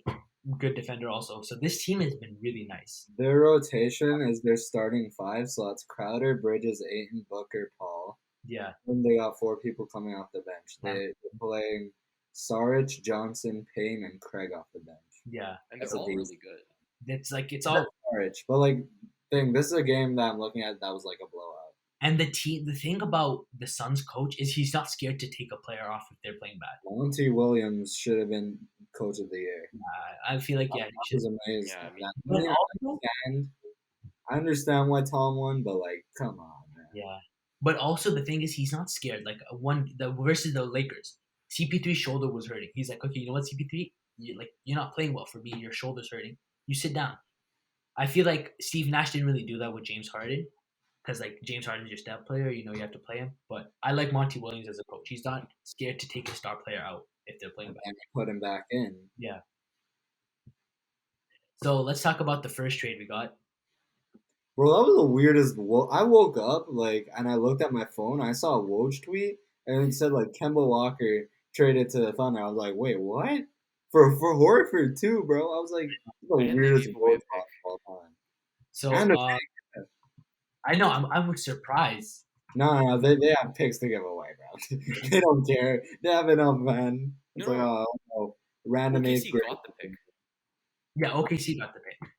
good defender also. So this team has been really nice. Their rotation is their starting 5, so that's Crowder, Bridges, Aiton, Booker, Paul. Yeah, And they got 4 people coming off the bench. They're playing Saric, Johnson, Payne, and Craig off the bench. yeah. And That's they're a all beast. really good. It's like it's all Saric, but like, this is a game that I'm looking at that was like a blowout. and the team. The thing about the Suns coach is he's not scared to take a player off if they're playing bad. Monty Williams should have been coach of the year. I feel like yeah, That he was should. amazing. Yeah, I mean- But I also, understand why Tom won, but like, come on, man. yeah. But also the thing is he's not scared. Like the versus the Lakers, CP3's shoulder was hurting. He's like, okay, you know what, CP3, you're not playing well for me. Your shoulder's hurting. You sit down. I feel like Steve Nash didn't really do that with James Harden, because like James Harden's your step player. You know you have to play him. But I like Monty Williams as a coach. He's not scared to take a star player out if they're playing bad. And put him back in. Yeah. So let's talk about the first trade we got. Bro, that was the weirdest. I woke up and I looked at my phone. I saw a Woj tweet, and it said like Kemba Walker traded to the Thunder. I was like, wait, what? For Horford too, bro. I was like, the And they weirdest gave away a Woj pick. talk of all time. So And a I know I'm surprised. no, they have picks to give away, bro. They don't care. They have enough, man. It's No, like, no. random eighth OKC grade. got the pick. Yeah, OKC got the pick.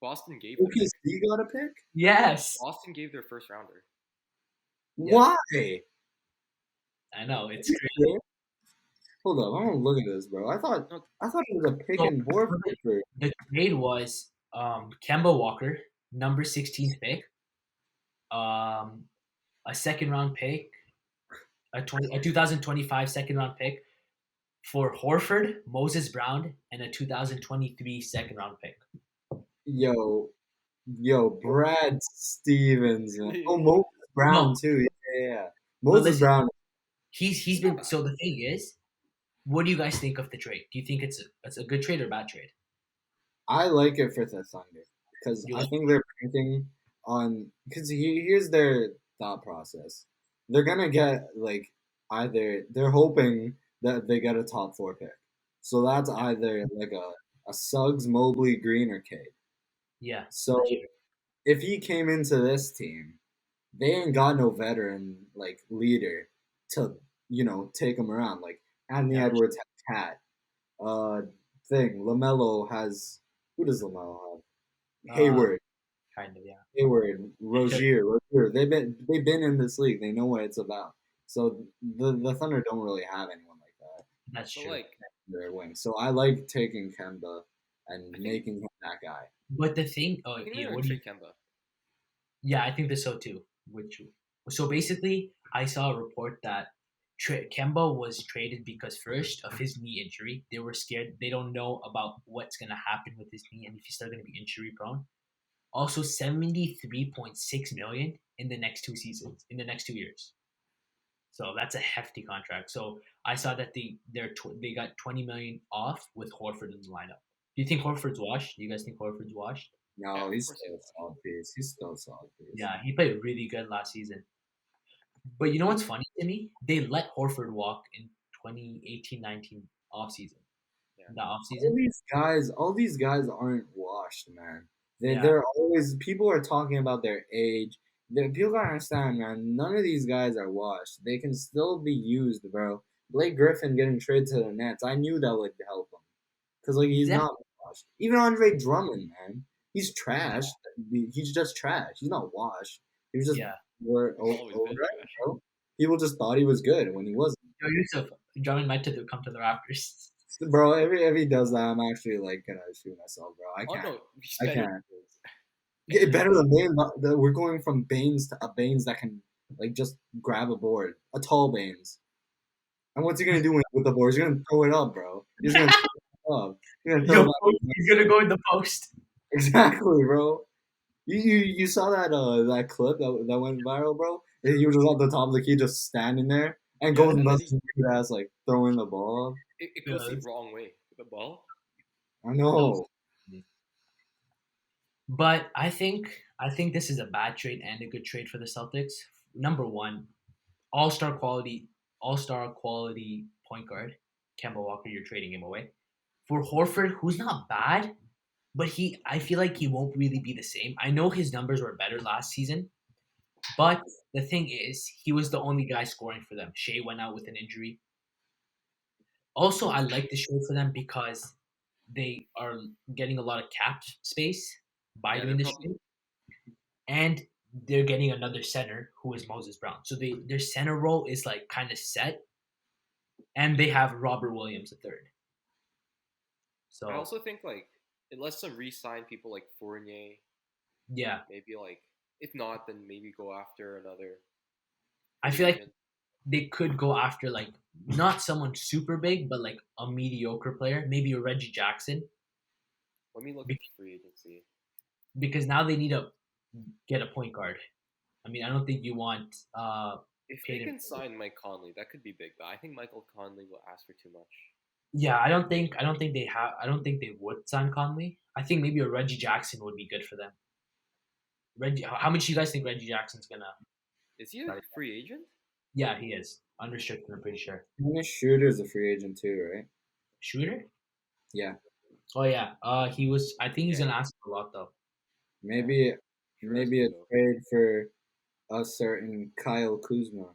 Boston gave the pick. OKC got a pick? Yes, Boston gave their first rounder. Yeah. Why? I know it's crazy. Hold up, I'm gonna look at this, bro. I thought it was a pick So, and Horford for. the trade was Kemba Walker, number 16th pick, a second round pick, a 2025 second round pick for Horford, Moses Brown, and a 2023 second round pick. Yo, Brad Stevens. Man. Oh, Moses Brown No. too. Yeah. But Moses listen, Brown. he's been. So the thing is, what do you guys think of the trade? Do you think it's a good trade or a bad trade? I like it for the Thunder because You I like think they're banking on because here's their thought process. They're gonna get like either they're hoping that they get a top 4 pick, so that's either like a Suggs, Mobley, Green, or Cade. Yeah. So if he came into this team, they ain't got no veteran like leader to take him around. Like Anthony Yeah. Edwards has Cat. Lamelo has who does Lamelo have? Hayward, Kind of, yeah. Hayward, Rozier. They've been in this league. They know what it's about. So the Thunder don't really have anyone like that. That's So true. like, Their wing. So I like taking Kemba and I think- making him that guy. But the thing, I think yeah, they're what gonna do you? trade Kemba. Yeah, I think this so too. So basically, I saw a report that Kemba was traded because first of his knee injury. They were scared. They don't know about what's gonna happen with his knee and if he's still gonna be injury prone. Also, 73.6 million in the next 2 seasons, in the next 2 years. So that's a hefty contract. So I saw that they got 20 million off with Horford in the lineup. Do you think Horford's washed? Do you guys think Horford's washed? No, Yeah, of he's course still he a is. solid piece. He's still a solid piece. Yeah, he played really good last season. But you know what's funny to me? They let Horford walk in 2018-19 offseason. Yeah. The offseason. All these guys aren't washed, man. Yeah. They're always people are talking about their age. People gotta understand, man. None of these guys are washed. They can still be used, bro. Blake Griffin getting traded to the Nets, I knew that would help him, cause like he's Exactly. not washed. Even Andre Drummond, man, he's trash. He's just trash. He's not washed. He was just Yeah. over Always been trash. bro. People just thought he was good when he wasn't. Yo, Yusuf, Drummond might have to come to the Raptors. Bro, if he does that, I'm actually like gonna shoot myself, bro. I Oh can't. no, he's I better. can't. Yeah, better than Baines. We're going from Baines to a Baines that can like just grab a board, a tall Baines. And what's he gonna do with the board? He's gonna throw it up, bro. He's gonna throw it up. He's gonna throw Yo, it up. he's gonna go in the post. Exactly, bro. You saw that clip that went viral, bro? He was just at the top of the key, just standing there and Yeah, goes and then nuts ass like throwing the ball. It goes the Yes. wrong way with the ball. I know. But I think this is a bad trade and a good trade for the Celtics. Number one, all-star quality point guard, Kemba Walker. You're trading him away for Horford, who's not bad, but I feel like he won't really be the same. I know his numbers were better last season, but the thing is, he was the only guy scoring for them. Shea went out with an injury. Also, I like this trade for them because they are getting a lot of cap space by Yeah, doing they're this probably- trade. And they're getting another center who is Moses Brown. So their center role is like kind of set. And they have Robert Williams III. So I also think like it lets them re-sign people like Fournier. yeah, Maybe like if not, then maybe go after another. I feel like agent. they could go after like not someone super big, but like a mediocre player, maybe a Reggie Jackson, Let me look at free agency. because now they need to get a point guard. I mean, I don't think you want If they Payton. can sign Mike Conley, that could be big. But I think Michael Conley will ask for too much. yeah, I don't think they would sign Conley. I think maybe a Reggie Jackson would be good for them. Reggie, how much do you guys think Reggie Jackson's gonna? Is he a free agent? Yeah, he is unrestricted. I'm pretty sure. Dennis Schroeder's a free agent too, right? Shooter? Yeah. Oh yeah. He was. I think he's Yeah. gonna ask for a lot though. Maybe Sure as maybe a bingo. trade for a certain Kyle Kuzma.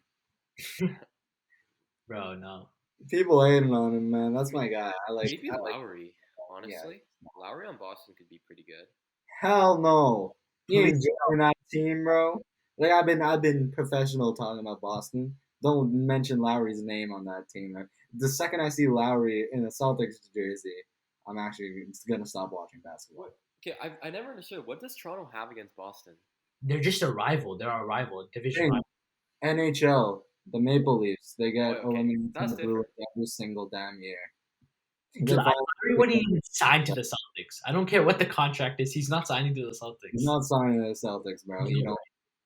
Bro, no. People hating on him, man. That's my guy. Maybe I like Lowry. yeah. Honestly, Lowry on Boston could be pretty good. Hell no. He Please. ain't joining that team, bro. Like I've been professional talking about Boston. Don't mention Lowry's name on that team. Like, the second I see Lowry in a Celtics jersey, I'm actually gonna stop watching basketball. What? Okay, I never understood. What does Toronto have against Boston? They're just a rival. They're our rival, division Hey, rival. NHL, the Maple Leafs, they Oh, get okay, eliminated from that's the Bruins different. every single damn year. They Lowry wouldn't finally even sign to the Celtics. I don't care what the contract is. He's not signing to the he's Celtics. not signing to the Celtics, bro. No You know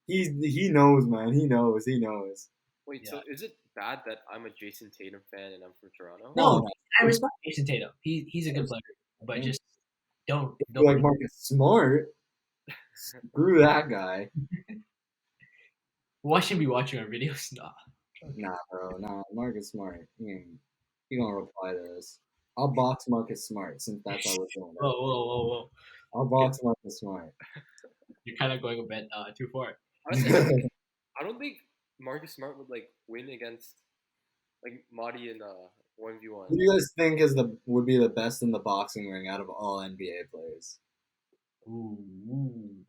way. he knows, man. He knows. He knows. Wait, Yeah. so is it bad that I'm a Jason Tatum fan and I'm from Toronto? No, No, I no. respect Jason Tatum. He's a good player, but just don't If you don't. like Marcus Smart, screw that guy. Why should be watching our videos? Nah. Nah, bro. Nah, Marcus Smart. He gonna reply to this. I'll box Marcus Smart since that's how we're doing Whoa, it. whoa, whoa, whoa! I'll box Marcus Smart. You're kind of going a bit too far. Honestly, I don't think Marcus Smart would like win against like Marty in 1v1. Who do you guys think would be the best in the boxing ring out of all NBA players? Ooh.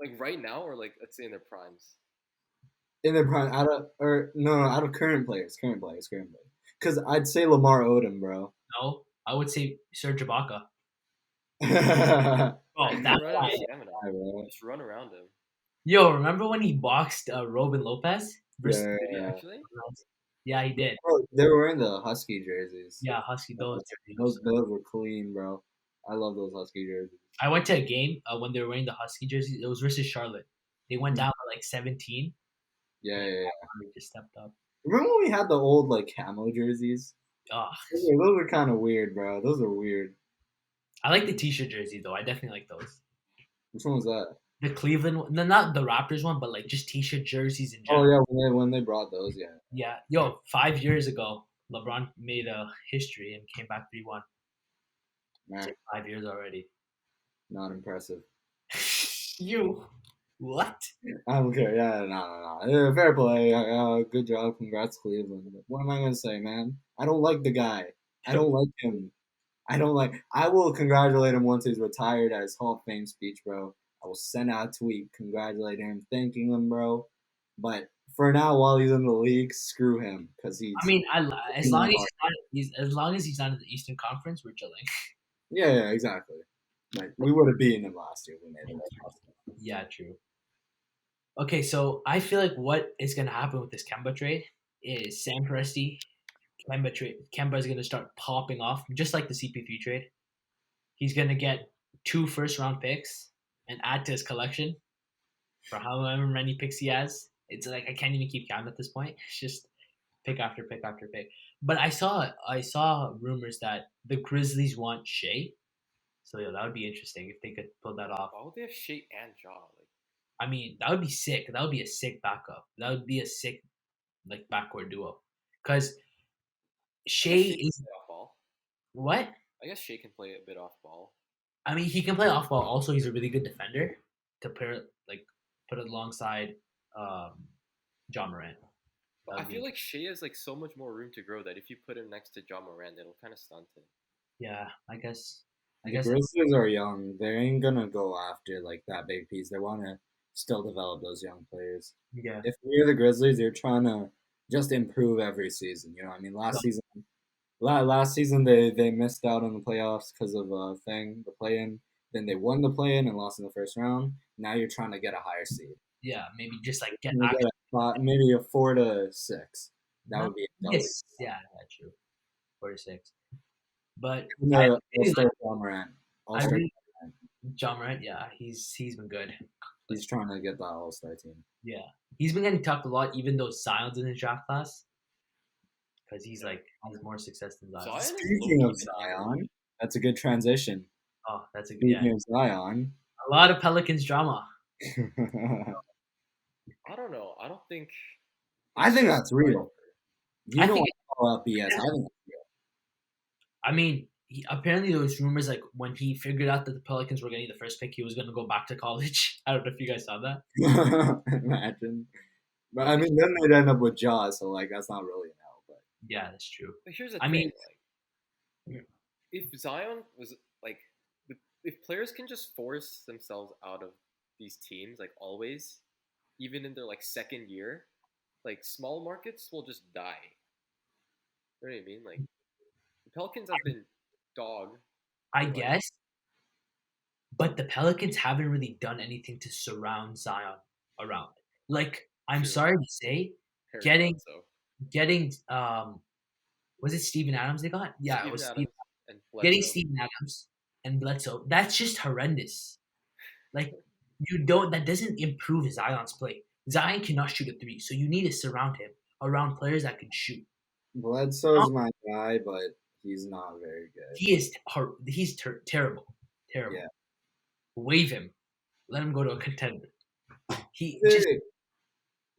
Like right now, or like let's say in their primes. In their prime, out of current players. Because I'd say Lamar Odom, bro. No, I would say Serge Ibaka. Yeah, Oh, He that can run out of guy. stamina. bro. Just run around him. Yo, remember when he boxed Robin Lopez? Versus Yeah, Did he yeah. actually? Yeah, he did. Bro, they were wearing the Husky jerseys. Yeah, Husky. Those. Those were clean, bro. I love those Husky jerseys. I went to a game when they were wearing the Husky jerseys. It was versus Charlotte. They went Hmm. down by like 17. Yeah, And yeah, yeah. they just stepped up. Remember when we had the old like camo jerseys? Oh, Those were kind of weird, bro. Those are weird. I like the T-shirt jersey though. I definitely like those. Which one was that? The Cleveland, no, not the Raptors one, but like just T-shirt jerseys in Oh general. yeah, when they brought those, yeah. Yeah, yo, 5 years ago, LeBron made a history and came back 3-1. Nah, It's like 5 years already. not impressive. You what? I don't care. Yeah, no. Yeah, fair play. Good job. Congrats, Cleveland. But what am I gonna say, man? I don't like the guy. I don't like him. I don't like. I will congratulate him once he's retired at his Hall of Fame speech, bro. I will send out a tweet congratulating him, thanking him, bro. But for now, while he's in the league, screw him because I he's mean, as long as as long as he's not in the Eastern Conference, we're chilling. yeah, exactly. Like we would have beaten him last year. We made it. Yeah, true. Okay, so I feel like what is gonna happen with this Kemba trade is Sam Presti, Kemba trade. Kemba is gonna start popping off, just like the CP3 trade. He's gonna get 2 first-round picks and add to his collection for however many picks he has. It's like I can't even keep count at this point. It's just pick after pick after pick. But I saw rumors that the Grizzlies want Shea. So yeah, that would be interesting if they could pull that off. Why would they have Shea and Jaw? Like, I mean, that would be sick. That would be a sick backup. That would be a sick like backcourt duo. Cause I guess Shea Shea can is play off ball. what? I guess Shea can play a bit off ball. I mean, he can play off ball. Also, he's a really good defender to pair like put it alongside um, John Morant. That But I would feel be like Shea has like so much more room to grow that if you put him next to John Moran, it'll kind of stunt him. yeah. I guess. I The guess. Grizzlies are young. They ain't gonna go after like that big piece. They want to still develop those young players. Yeah. If you're the Grizzlies, you're trying to just improve every season. You know, what I mean, last season they missed out on the playoffs because of the play-in. Then they won the play-in and lost in the first round. Now you're trying to get a higher seed. Yeah. Maybe just like get You're gonna actually. get maybe a 4 to 6. That No, would be yes. Yeah. That's true. 4 to 6. But and I All really like. Star John Morant. All I Star. really John Morant. Yeah. He's been good. He's trying to get that All Star team. Yeah. He's been getting talked a lot, even though Zion's in his draft class, because he's like has more success than Zion. Zion is Speaking low-key of been Zion, that's a good transition. Oh, that's a good. Yeah. Speaking of Zion, A lot of Pelicans drama. I don't know. I don't think. I think that's real. You I know think. I call out BS. I think I mean, apparently there was rumors like when he figured out that the Pelicans were getting the first pick, he was gonna go back to college. I don't know if you guys saw that. Imagine. But I mean, then they'd end up with Jaw, so like that's not really an L. But Yeah, that's true. But here's the I thing, mean, like if Zion was like, if players can just force themselves out of these teams, like always, even in their like second year, like small markets will just die. You know what I mean? Like the Pelicans have been dog I for like guess, but the Pelicans haven't really done anything to surround Zion around. Like, I'm true sorry to say, Eric getting Bledsoe, getting was it Steven Adams they got? Yeah, it Steven was Steve. Adams, and Getting Bledsoe. Steven Adams and Bledsoe. That's just horrendous. Like, you don't. That doesn't improve Zion's play. Zion cannot shoot a three, so you need to surround him around players that can shoot. Bledsoe's my guy, but he's not very good. He's terrible, terrible. Yeah. Waive him. Let him go to a contender. He just Dude,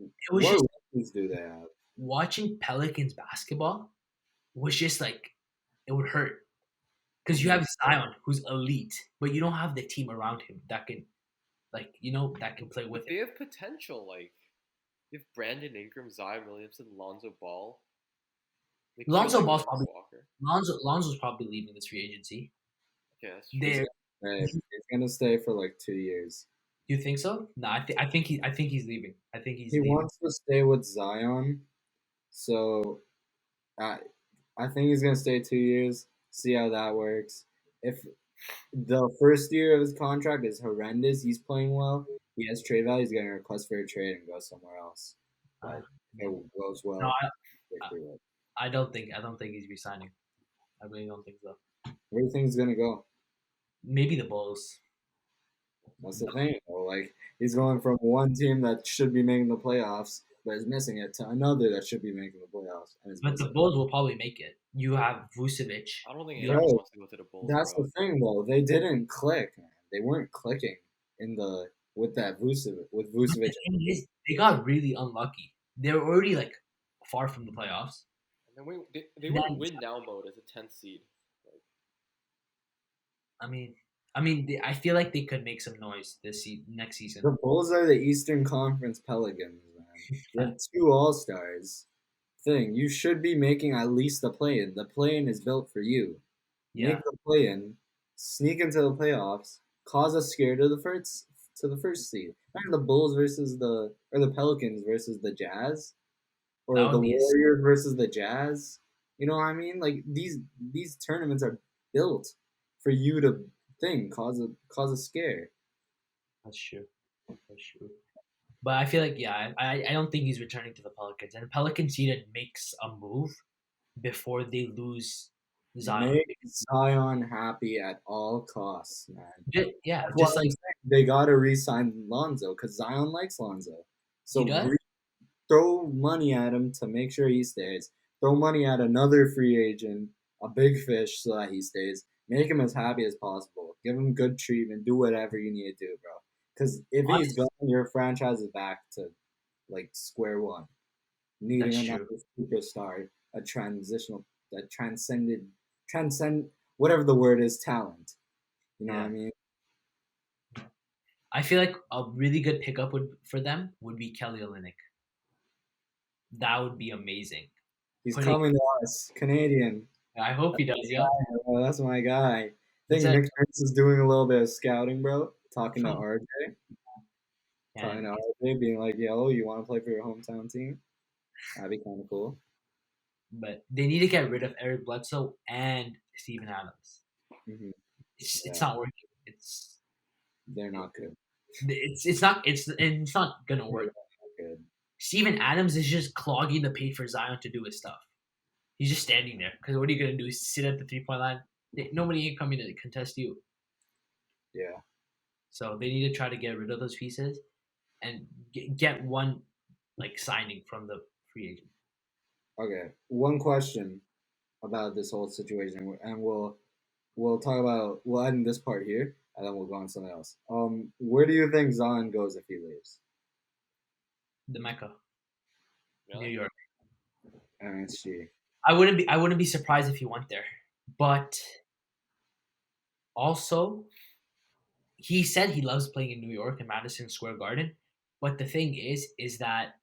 it was what just rookies do they have? watching Pelicans basketball was just like it would hurt because you have Zion who's elite, but you don't have the team around him that can that can play with They him. have potential. Like if Brandon Ingram, Zion Williamson, Lonzo Ball. Lonzo Nikhil Ball's probably Alexander-Walker. Lonzo's probably leaving this free agency. Okay, that's true. There, Hey, he's gonna stay for like 2 years. you think so? No, I think he's leaving. I think he's He leaving. wants to stay with Zion, so I think he's gonna stay 2 years. See how that works. If the first year of his contract is horrendous, he's playing well. He has trade value. He's getting a request for a trade and go somewhere else. But if it goes well, No, stick through it. I don't think he's resigning. I really don't think so. Where do you think he's gonna go? Maybe the Bulls. That's the thing. Though. Like he's going from one team that should be making the playoffs, but is missing it, to another that should be making the playoffs and is But the missing. Bulls will probably make it. You have Vucevic. I don't think You anyone Bro, wants to go to the Bulls. That's bro. the thing, though. They didn't click, man. They weren't clicking in the with that Vucevic with But the Vucevic. thing is, they got really unlucky. They were already like far from the playoffs. And then they And were then- win now mode as a 10th seed. Like, I feel like they could make some noise next season. The Bulls are the Eastern Conference Pelicans, man. You have two All Stars. Thing you should be making at least the play-in. The play-in is built for you. Yeah, Make the play-in, sneak into the playoffs, cause a scare to the first seed. Remember the Bulls versus the Pelicans versus the Jazz, or That would the be a- Warriors versus the Jazz. You know what I mean? Like these tournaments are built for you to cause a scare. that's true. That's true. But I feel like I don't think he's returning to the Pelicans, and the Pelicans need to make a move before they lose Zion. Make Zion happy at all costs, man. Yeah, That's just why I'm like saying they gotta re-sign Lonzo because Zion likes Lonzo. So He does? throw money at him to make sure he stays. Throw money at another free agent, a big fish, so that he stays. Make him as happy as possible. Give him good treatment. Do whatever you need to do, bro. Because if he's Honestly- gone, your franchise is back to like square one, needing That's another superstar, a transcend whatever the word is, talent. You know what I Yeah. mean? I feel like a really good pickup for them would be Kelly Olynyk. That would be amazing. He's Putting- coming to us, Canadian. I hope he does, yeah. Oh, that's my guy. I think He's a- Nick Nurse is doing a little bit of scouting, bro. Talking to Hmm. RJ. Talking And to RJ, being like, yo, you want to play for your hometown team? That'd be kind of cool. but they need to get rid of Eric Bledsoe and Steven Adams. Hmm. It's Yeah. not working. They're not good. It's not gonna work. Not good. Steven Adams is just clogging the paint for Zion to do his stuff. He's just standing there because what are you gonna do? Sit at the 3-point line? Nobody ain't coming to contest you. Yeah. So they need to try to get rid of those pieces and get one like signing from the free agent. Okay. One question about this whole situation, and we'll talk about we'll end this part here, and then we'll go on to something else. Where do you think Zion goes if he leaves? The Mecca, Really? New York. MSG. I wouldn't be surprised if he went there, but Also, he said he loves playing in New York and Madison Square Garden, but the thing is that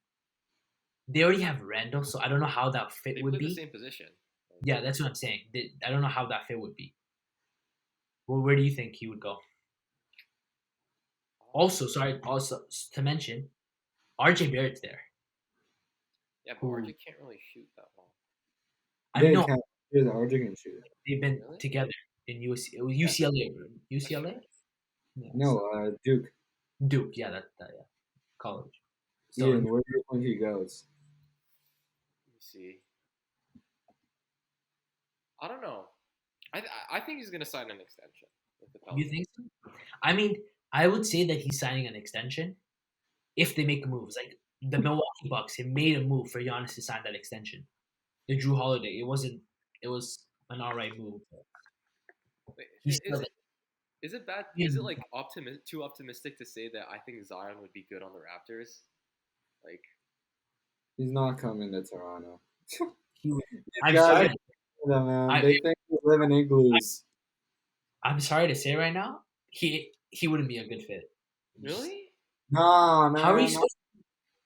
they already have Randall, so I don't know how that fit They would play the be. same position. Yeah, that's what I'm saying. I don't know how that fit would be. Well, where do you think he would go? Also, sorry, also to mention, RJ Barrett's there. Yeah, but Who RJ can't really shoot that well. I They know can't shoot. The RJ can shoot. they've been Really? together in UCLA. Yeah. UCLA? Yeah, No, Duke. Duke. Yeah, that yeah, college. So Ian, where do you think he goes? Let me see. I don't know. I think he's gonna sign an extension with the you Pelicans. think so? I mean, I would say that he's signing an extension if they make moves. Like the Milwaukee Bucks, they made a move for Giannis to sign that extension. The Drew Holiday. It wasn't. It was an alright move. Wait, He is still it is it bad? Yeah. Is it like too optimistic to say that I think Zion would be good on the Raptors? Like, He's not coming to Toronto. he, These I'm guys sorry. are man. I- They think we live in igloos. I'm sorry to say right now, he wouldn't be a good fit. really? No, man. How are you supposed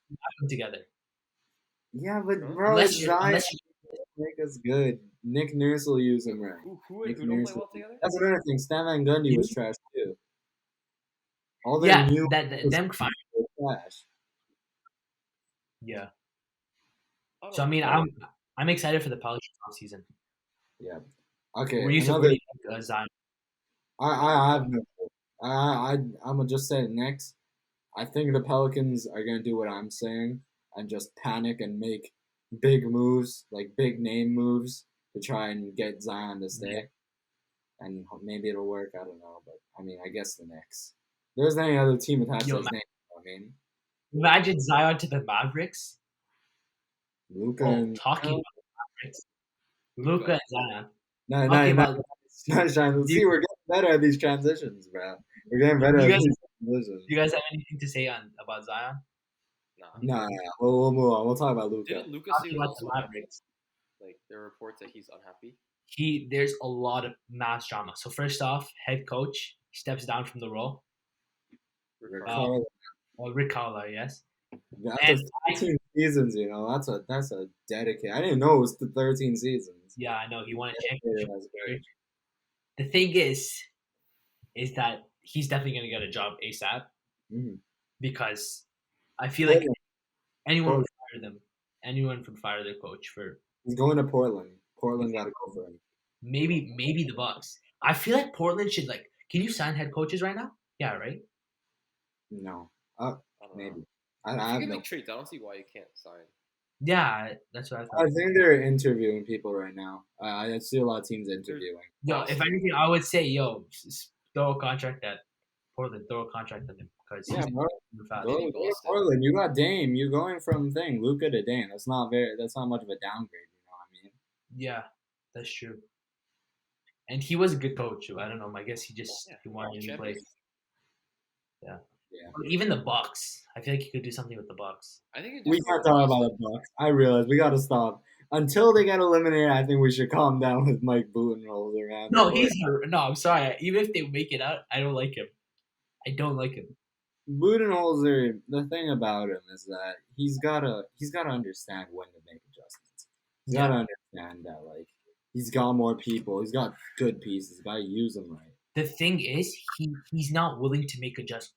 to have them together? Yeah, but Really? bro, Unless it's you Zion. unless you Make us good. Nick Nurse will use him right. Who Nick don't play Nurse. well together? That's another thing. Stan Van Gundy was trash too. All their yeah, new them fine. were trash. Yeah. I don't So I mean, know. I'm excited for the Pelicans off season. Yeah. Okay. Where do you Another. think Zion? I have no. I'm gonna just say it next. I think the Pelicans are gonna do what I'm saying and just panic and make big moves, like big name moves, to try and get Zion to stay. And maybe it'll work. I don't know, but I mean, I guess the Knicks. There's any other team attached to Yo, his name. I mean, Imagine Zion to the Mavericks. Luca Oh, and talking about the Mavericks, Luca and Zion. no, Talking no, about no, see, we're getting better at these transitions, bro. We're getting better You at guys- these transitions. do you guys have anything to say about Zion? Nah. No, we'll move on. We'll talk about Luca. Didn't Lucas say Talking he was about the also unhappy? Mavericks. Like there are reports that he's unhappy. There's a lot of mass drama. So first off, head coach steps down from the role. Ricardo. Rick Carlisle, yes. After 13 seasons, you know, that's a dedicated. I didn't know it was the 13 seasons. Yeah, I know he won a Dedicated championship. as a coach. The thing is that he's definitely gonna get a job ASAP Mhm. because I feel like Portland. anyone would fire them. Anyone would fire their coach for He's going to Portland. Portland got to go for him. maybe the Bucks. I feel like Portland should like. Can you sign head coaches right now? Yeah, right. No, I don't know. maybe. If I you have can no. make trades, I don't see why you can't sign. Yeah, that's what I I thought. think they're interviewing people right now. I see a lot of teams interviewing. Yo, if anything, I would say, throw a contract at Portland. Throw a contract at him because Yeah, bro. he's fast. Go to Portland. You got Dame. You're going from Luca to Dame. That's not much of a downgrade. You know what I mean? Yeah, that's true. And he was a good coach. I don't know. I guess he wanted a new place. Yeah. Or even the Bucks. I feel like he could do something with the Bucks. I think We can't talk about the Bucks. I realize we got to stop until they get eliminated. I think we should calm down with Mike Budenholzer, man. No, I'm sorry. Even if they make it out, I don't like him. I don't like him. Budenholzer. The thing about him is that he's gotta understand when to make adjustments. He's gotta understand that he's got more people. He's got good pieces. Got to use them right. The thing is, he's not willing to make adjustments.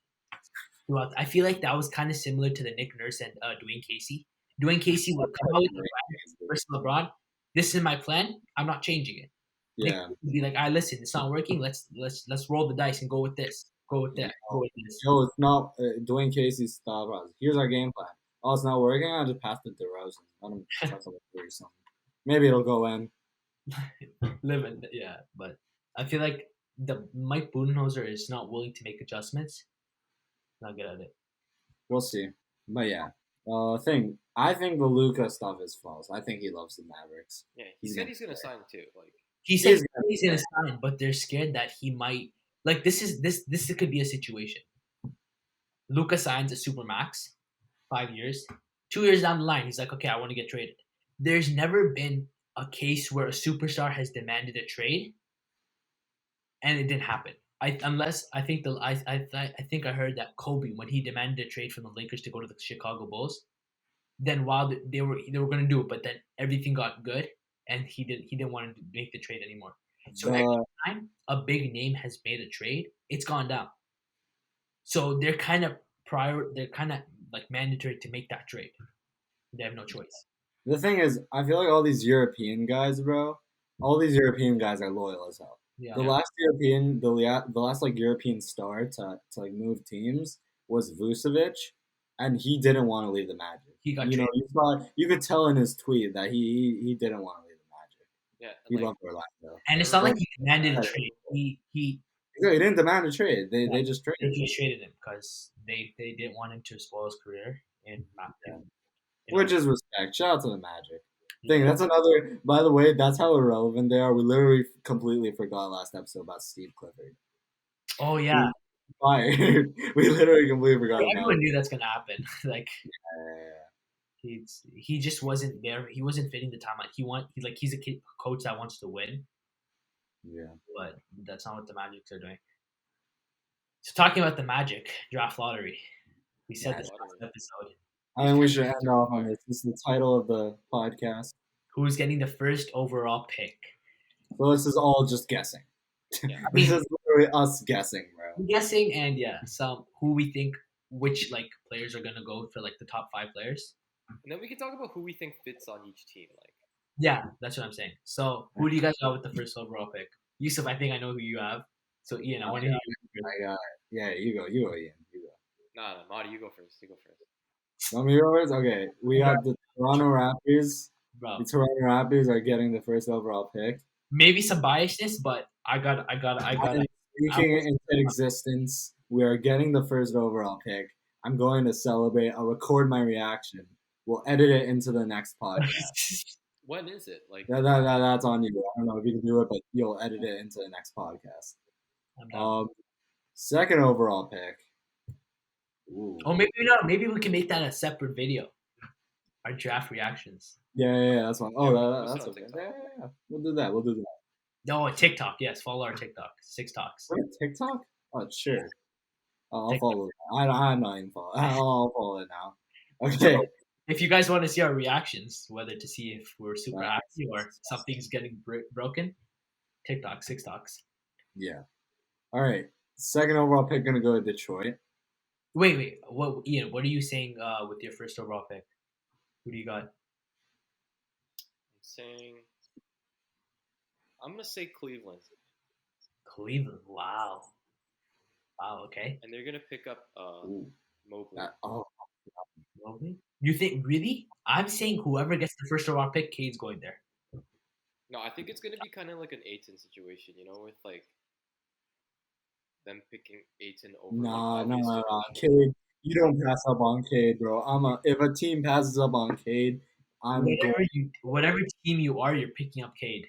I feel like that was kind of similar to the Nick Nurse and Dwayne Casey. Dwayne Casey would come out with the plan versus LeBron. This is my plan. I'm not changing it. Yeah. Nick would be like, listen, it's not working. Let's roll the dice and go with this. Go with that. Go with this. Yo, it's not Dwayne Casey's style process. Here's our game plan. Oh, it's not working. I'll just pass it to DeRozan. Let him chuck it or something. Maybe it'll go in. But I feel like the Mike Budenholzer is not willing to make adjustments. Not good at it. We'll see. But yeah, I think the Luka stuff is false. I think he loves the Mavericks. Yeah, he said he's gonna sign too. Like He said he's gonna sign, but they're scared that he might this could be a situation. Luka signs a supermax, 5 years. 2 years down the line, he's like, okay, I want to get traded. There's never been a case where a superstar has demanded a trade and it didn't happen. I think I heard that Kobe, when he demanded a trade from the Lakers to go to the Chicago Bulls, then while they were going to do it, but then everything got good, and he didn't want to make the trade anymore. So every The time a big name has made a trade, it's gone down. So they're kind of like mandatory to make that trade. They have no choice. the thing is, I feel like all these European guys, bro, all these European guys are loyal as hell. Yeah, The last like European star to like move teams was Vucevic, and he didn't want to leave the Magic. he got You know, traded, you could tell in his tweet that he didn't want to leave the Magic. Yeah, He like loved Orlando. and it's I not like remember. he demanded a Yeah, trade. He he didn't demand a trade. Yeah, They just they traded him. just traded him because they didn't want him to spoil his career in Yeah. you know. Which is respect. Shout out to the Magic. Yeah. That's another. By the way, that's how irrelevant they are. We literally completely forgot last episode about Steve Clifford. Oh yeah, Fired. We literally completely forgot about everyone it. knew that's gonna happen. Like Yeah. he just wasn't there. He wasn't fitting the timeline. He's a coach that wants to win, Yeah. but that's not what the Magic are doing. So talking about the Magic draft lottery, we said this last episode. I think we should end off on this. This is the title of the podcast. Who's getting the first overall pick? So this is all just guessing. Yeah. This is literally us guessing, bro. I'm guessing, and some who we think which like players are gonna go for like the top 5 players. And then we can talk about who we think fits on each team. Like, Yeah, that's what I'm saying. So who do you guys got with the first overall pick? Yusuf, I think I know who you have. So Ian, I want to hear you. I got it. Yeah, you go, Ian, you go. nah, Marty, you go first. You go first. Want me to go first? Okay, we got the Toronto Raptors. Bro. The Toronto Raptors are getting the first overall pick. Maybe some biasness, but I got And speaking into existence, we are getting the first overall pick. I'm going to celebrate. I'll record my reaction. We'll edit it into the next podcast. When is it? Like, That's on you. I don't know if you can do it, but you'll edit it into the next podcast. I'm down. Second overall pick. Ooh. Oh, maybe not. Maybe we can make that a separate video. Our draft reactions. Yeah, that's one. Oh, Post it that's on okay. TikTok. Yeah. We'll do that. No, TikTok. Yes, follow our TikTok. 6 Talks. Wait, TikTok? Oh, sure. I'll TikTok. follow it. I'm not even follow. I'll follow it now. Okay. If you guys want to see our reactions, whether to see if we're super happy or something's getting broken, TikTok, 6 Talks. Yeah. All right. Second overall pick gonna go to Detroit. Wait. What, Ian? What are you saying with your first overall pick? Who do you got? I'm gonna say Cleveland, Cleveland. Wow. Okay. and they're gonna pick up Ooh. Mobley. Mobley? You think really? I'm saying whoever gets the first overall pick, Cade's going there. No, I think it's gonna be kind of like an Aiton situation, with like them picking Aiton over. No. Cade, you don't pass up on Cade, bro. If a team passes up on Cade, Whatever team you are, you're picking up Cade.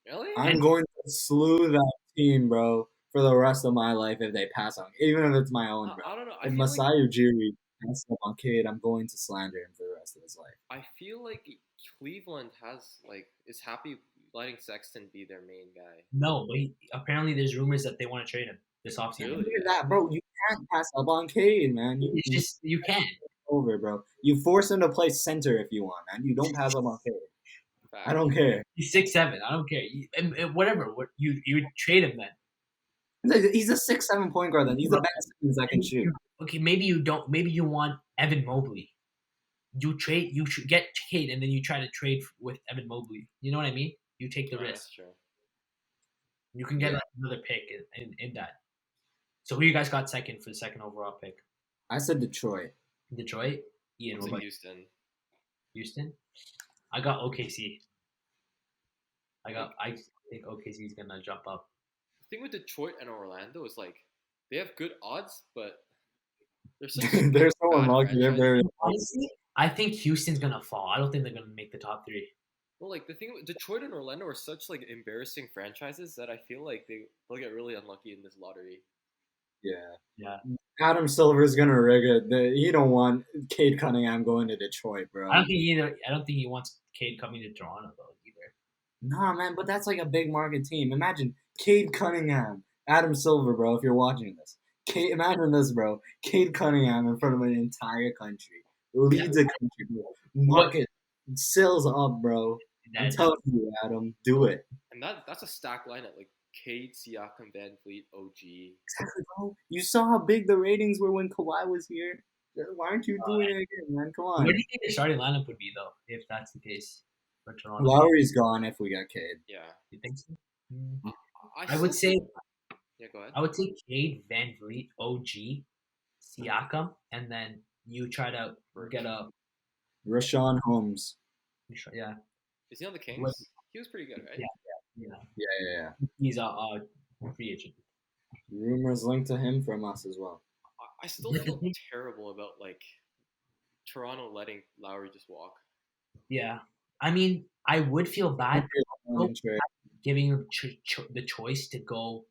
Really? I'm going to slew that team, bro, for the rest of my life if they pass on, even if it's my own, bro. I don't know. If Masai Ujiri passes up on Cade, I'm going to slander him for the rest of his life. I feel like Cleveland is happy letting Sexton be their main guy. No, but apparently there's rumors that they want to trade him this offseason. Really? Look at that, bro. You can't pass up on Cade, man. You can. Over, bro. You force him to play center if you want, man. You don't pass up on Cade. Fact. I don't care. He's 6'7". I don't care. Whatever. You trade him then. He's a 6'7" point guard. Then he's the best that can shoot. Okay, maybe you don't. Maybe you want Evan Mobley. You should get Cade, and then you try to trade with Evan Mobley. You know what I mean? You take the risk. That's true. You can get another pick in that. So who you guys got second for the second overall pick? I said Detroit. Detroit. Ian, what about Houston. Houston? I got OKC. I think OKC is gonna jump up. The thing with Detroit and Orlando is like they have good odds, but they're so They're so unlucky. They're franchises. very Honestly, I think Houston's gonna fall. I don't think they're gonna make the top 3. Well, like the thing with Detroit and Orlando are such like embarrassing franchises that I feel like they'll get really unlucky in this lottery. Yeah. Adam Silver's gonna rig it. He don't want Cade Cunningham going to Detroit, bro. I don't think he wants Cade coming to Toronto though either. Nah, man, but that's like a big market team. Imagine Cade Cunningham, Adam Silver, bro. If you're watching this, imagine this, bro. Cade Cunningham in front of an entire country Yeah. leads a country, bro. What? Market sells up, bro. I'm That, telling you, Adam, do it. And that's a stacked lineup like Cade, Siakam, Van Fleet, OG. Exactly, bro. You saw how big the ratings were when Kawhi was here. Why aren't you doing it again, man? Come what do on. you think the starting lineup would be though, if that's the case for Toronto? Lowry's gone if we get Cade. Yeah. You think so? Mm. I still would say think- Yeah, go ahead. I would say Cade, Van Vliet, OG, Siakam, and then you try to get a Rashawn Holmes. yeah. Is he on the Kings? What- He was pretty good, right? Yeah. Yeah. He's a free agent. Rumors linked to him from us as well. I still feel terrible about like Toronto letting Lowry just walk. Yeah, I mean, I would feel bad giving him the choice to go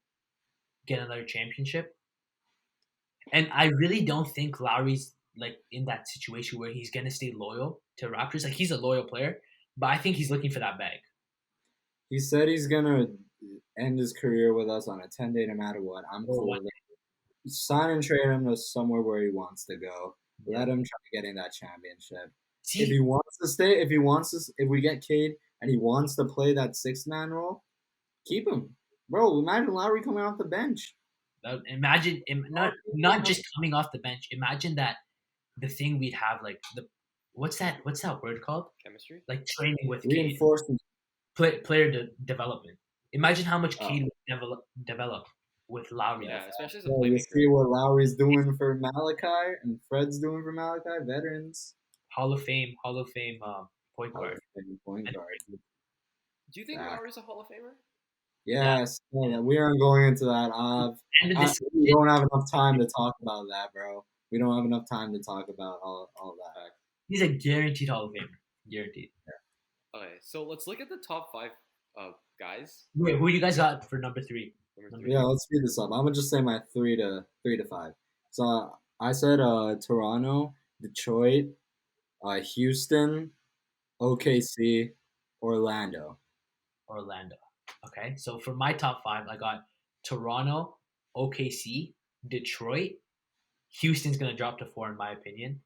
get another championship, and I really don't think Lowry's like in that situation where he's gonna stay loyal to Raptors. Like he's a loyal player, but I think he's looking for that bag. He said he's gonna end his career with us on a 10-day no matter what. I'm cool with it. Sign and trade him to somewhere where he wants to go. Let him try getting that championship. See, If he wants to stay, if we get Cade and he wants to play that sixth man role, keep him. Bro, imagine Lowry coming off the bench. imagine not just coming off the bench. Imagine that the thing we'd have like the what's that word called? Chemistry? Like training with Cade, Reinforcement. player development. Imagine how much Oh. Cade would develop with Lowry. Yeah, especially as a Well, you playmaker. see what Lowry's doing for Malachi and Fred's doing for Malachi. Veterans. Hall of Fame point guard. Point guard. Do you think Back. Lowry's a Hall of Famer? Yes, yeah, we aren't going into that. End of this, We don't have enough time to talk about that, bro. We don't have enough time to talk about all that. he's a guaranteed Hall of Famer. Guaranteed. Okay, so let's look at the top 5 guys. Wait, who you guys got for number 3? Number 3. Yeah, let's speed this up. I'm gonna just say my 3 to 5. So I said Toronto, Detroit, Houston, OKC, Orlando. Orlando. Okay, so for my top 5, I got Toronto, OKC, Detroit. Houston's gonna drop to 4 in my opinion,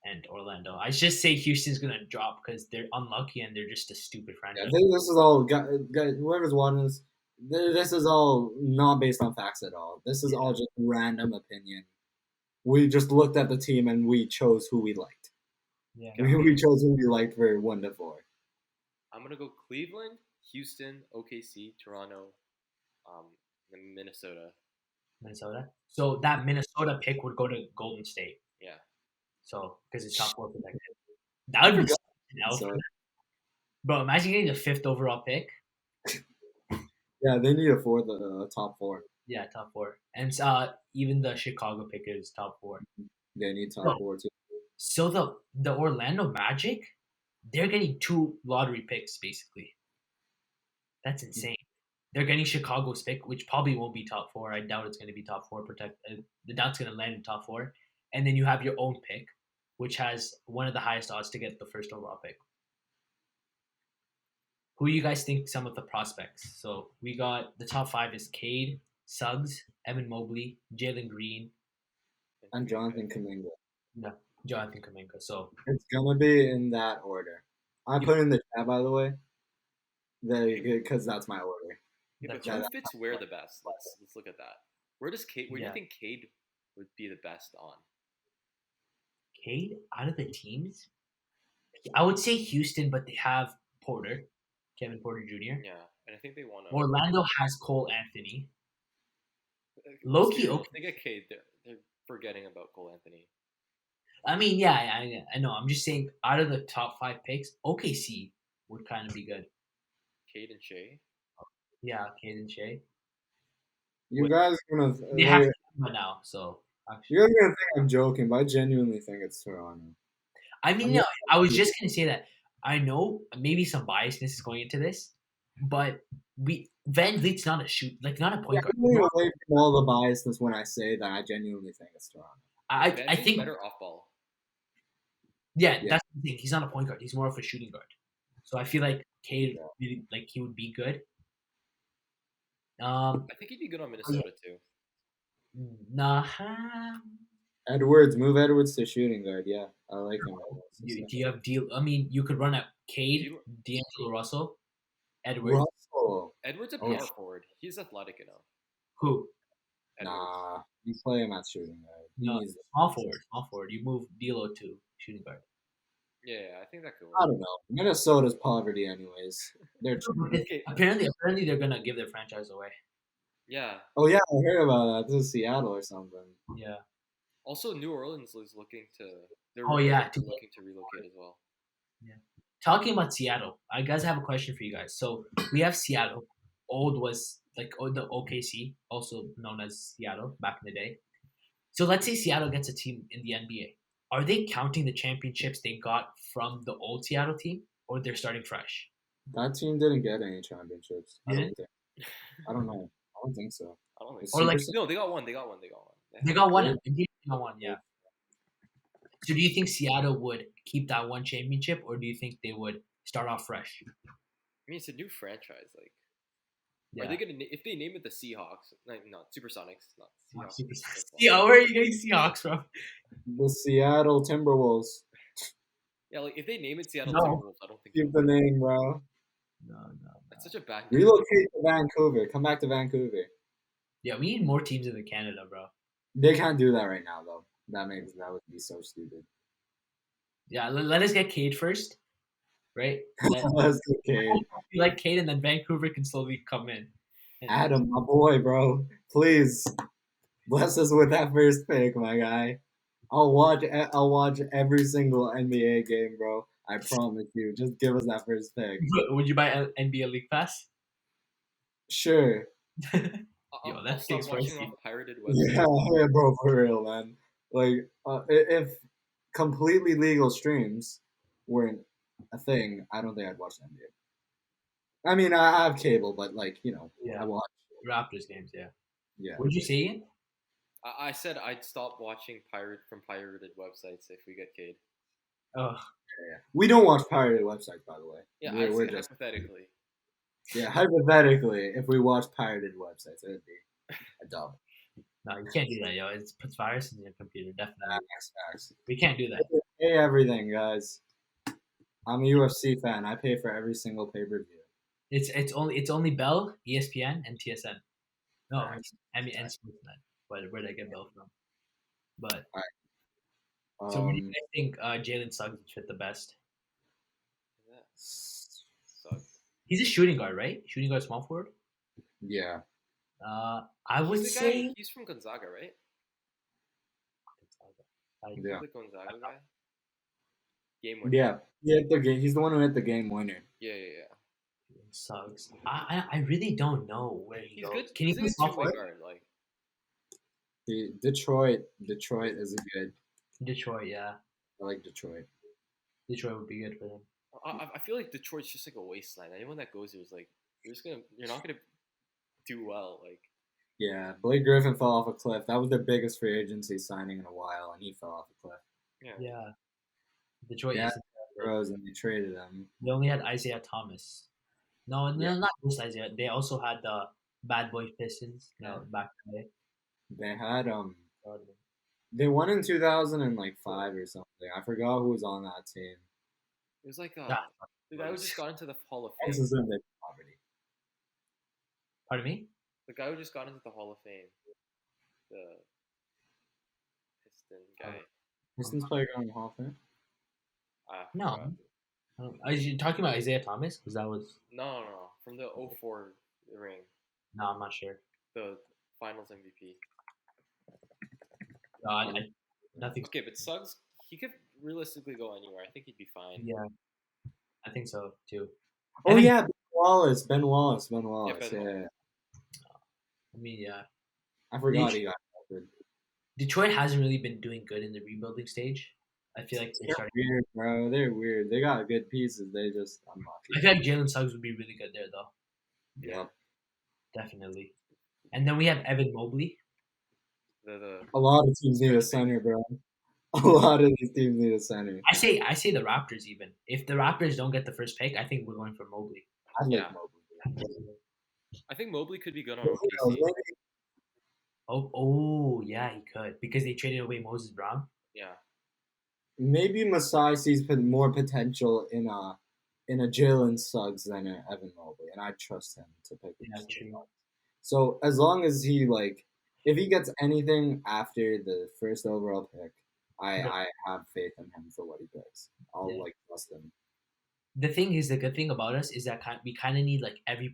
and Orlando. I just say Houston's gonna drop because they're unlucky and they're just a stupid Yeah, I franchise. think this is all guys. Whoever's watching this, this is all not based on facts at all. This is all just random opinion. We just looked at the team and we chose who we liked. Yeah. We chose who we liked for 1 to 4. I'm gonna go Cleveland, Houston, OKC, Toronto, and Minnesota. Minnesota. So that Minnesota pick would go to Golden State. Yeah. So because it's top 4 protected. That would be something else. So, Bro, imagine getting the 5th overall pick. yeah, they need a top 4. Yeah, top 4. And even the Chicago pick is top 4. They need top Bro. 4 too. So the Orlando Magic, they're getting 2 lottery picks basically. That's insane. They're getting Chicago's pick, which probably won't be top 4. I doubt it's going to be top 4. The doubt's going to land in top 4, and then you have your own pick, which has one of the highest odds to get the first overall pick. Who do you guys think some of the prospects? So we got the top 5 is Cade, Suggs, Evan Mobley, Jalen Green, And Jonathan Kuminga. Jonathan Kuminga. So It's gonna be in that order. I put in the chat, by the way, because that's my order. Yeah, but That's who right. fits where the best? Let's look at that. Where do Yeah. you think Cade would be the best on? Cade, out of the teams, I would say Houston, but they have Porter, Kevin Porter Jr. Yeah, and I think they want to. Orlando has Cole Anthony. Low-key, okay. They get Cade. They're forgetting about Cole Anthony. I mean, yeah, I know. I'm just saying, out of the top 5 picks, OKC would kind of be good. Cade and Shea. Yeah, Cade and Shea. You guys are gonna. They have Kemba now, so actually. You guys are gonna think I'm joking, but I genuinely think it's Toronto. I mean, no, I was just gonna say that. I know maybe some biasness is going into this, but Van Vliet's not a point guard. I'm moving away from all the biasness when I say that I genuinely think it's Toronto. I think better off ball. yeah, Yeah. that's the thing. He's not a point guard. He's more of a shooting guard. So I feel like Cade Yeah. really like he would be good. I think he'd be good on Oh, yeah. Minnesota too. Nah. Edwards, move Edwards to shooting guard. Yeah, I like him. Do you have deal? I mean, you could run at Cade, Do you- D'Angelo Russell, Edwards. Russell. Edwards a Oh, power forward. He's athletic enough. Who? Edwards. Nah, you play him at shooting guard. He No, needs small forward. Small forward. You move D'Lo to shooting guard. Yeah, I think that could I work. don't know. Minnesota's poverty, anyways. They're. Okay. Apparently they're gonna give their franchise away. Yeah. Oh yeah, I heard about that. This is Seattle or something. Yeah. Also, New Orleans is looking to. They're Oh, yeah, they're looking to relocate as well. Talking about Seattle, I guys have a question for you guys. So we have Seattle. Old was like the OKC, also known as Seattle back in the day. So let's say Seattle gets a team in the NBA. Are they counting the championships they got from the old Seattle team, or they're starting fresh? That team didn't get any championships. I don't Didn't? think. I don't know. I don't think so. I don't think It's so. Or like super- No, they got one. They got one. They got one. they have got one. Really? They got one. Yeah. So do you think Seattle would keep that one championship, or do you think they would start off fresh? I mean, it's a new franchise. Like, Yeah. are they gonna if they name it the Seahawks? Like, not Supersonics, not Seahawks. Super- That's Yeah, all. where are you getting Seahawks from? The Seattle Timberwolves. Yeah, like if they name it Seattle No. Timberwolves, I don't think Keep they'll the win. name, bro. No. That's such a bad name. Relocate to Vancouver. Come back to Vancouver. Yeah, we need more teams in Canada, bro. They can't do that right now, though. That would be so stupid. Yeah, let us get Cade first, right? That's okay. We like Cade, and then Vancouver can slowly come in. And- Adam, my boy, bro. Please bless us with that first pick, my guy. I'll watch every single NBA game, bro. I promise you. Just give us that first pick. Would you buy an NBA League Pass? Sure. Yo, I'll that stop thing's watching spicy. off pirated Yeah, websites. yeah, bro, for real, man. Like, if completely legal streams weren't a thing, I don't think I'd watch the NBA. I mean, I have cable, but like, Yeah. I watch. Raptors games, yeah. Yeah. What did you say again? I said I'd stop watching pirated websites if we get Cade. Oh, Yeah. We don't watch pirated websites, by the way. Yeah, we're I'd say just hypothetically. yeah. Hypothetically, if we watch pirated websites, it'd be a dub. no, you can't do that, yo. It puts viruses in your computer, definitely. Facts. We can't do that. Pay everything, guys. I'm a UFC fan. I pay for every single pay per view. It's only Bell, ESPN, and TSN. No, Facts. I mean, and Sportsnet. But where did I get Bell from? But Um, so, where do you guys think Jalen Suggs would fit the best? Yeah. Sucks. He's a shooting guard, right? Shooting guard, small forward. yeah. I would He's the say. guy. He's from Gonzaga, right? Yeah. The Gonzaga guy. Game winner. Yeah. He hit the game. He's the one who hit the game winner. Yeah. Suggs. I really don't know where he He's goes. good. Can he's you a play good small two-way forward? guard. Like, Detroit is a good. Detroit, yeah. I like Detroit. Detroit would be good for them. I feel like Detroit's just like a wasteland. Anyone that goes there is like, you're not gonna do well. Like, Yeah, Blake Griffin fell off a cliff. That was their biggest free agency signing in a while, and he fell off a cliff. Yeah. Detroit Yeah. is. Rose and they traded him. They only had Isaiah Thomas. No, Yeah. not just Isaiah. They also had the Bad Boy Pistons. Yeah. Back in the day. They had They won in 2005 or something. I forgot who was on that team. it was like Yeah. the guy who just got into the Hall of This Fame. is in their poverty. Pardon me? The guy who just got into the Hall of Fame. The Piston guy. Pistons player going to Hall of Fame? I No. forgot. Are you talking about Isaiah Thomas? Because that was. No. From the 04 ring. No, I'm not sure. The Finals MVP. No, nothing. Okay, but Suggs, he could realistically go anywhere. I think he'd be fine. Yeah, I think so too. Oh I think- yeah, Ben Wallace. Ben Wallace. Ben Yeah. Wallace. I mean, yeah. I forgot he got drafted. Detroit hasn't really been doing good in the rebuilding stage. I feel like they're They're starting. weird, bro. They're weird. They got good pieces. They just I unlucky. feel like Jalen Suggs would be really good there, though. Yeah. Definitely. And then we have Evan Mobley. The A lot of teams need a center, bro. A lot of these teams need a center. I say the Raptors even. If the Raptors don't get the first pick, I think we're going for Mobley. I like Yeah. Mobley. I think Mobley could be good on But who knows? OKC. Oh, yeah, he could because they traded away Moses Brown. Yeah. Maybe Masai sees more potential in a Jalen Suggs than a Evan Mobley, and I trust him to pick. Yeah, true. So as long as he if he gets anything after the first overall pick, I have faith in him for what he picks. I'll Yeah. trust him. The thing is, the good thing about us is that we kind of need like every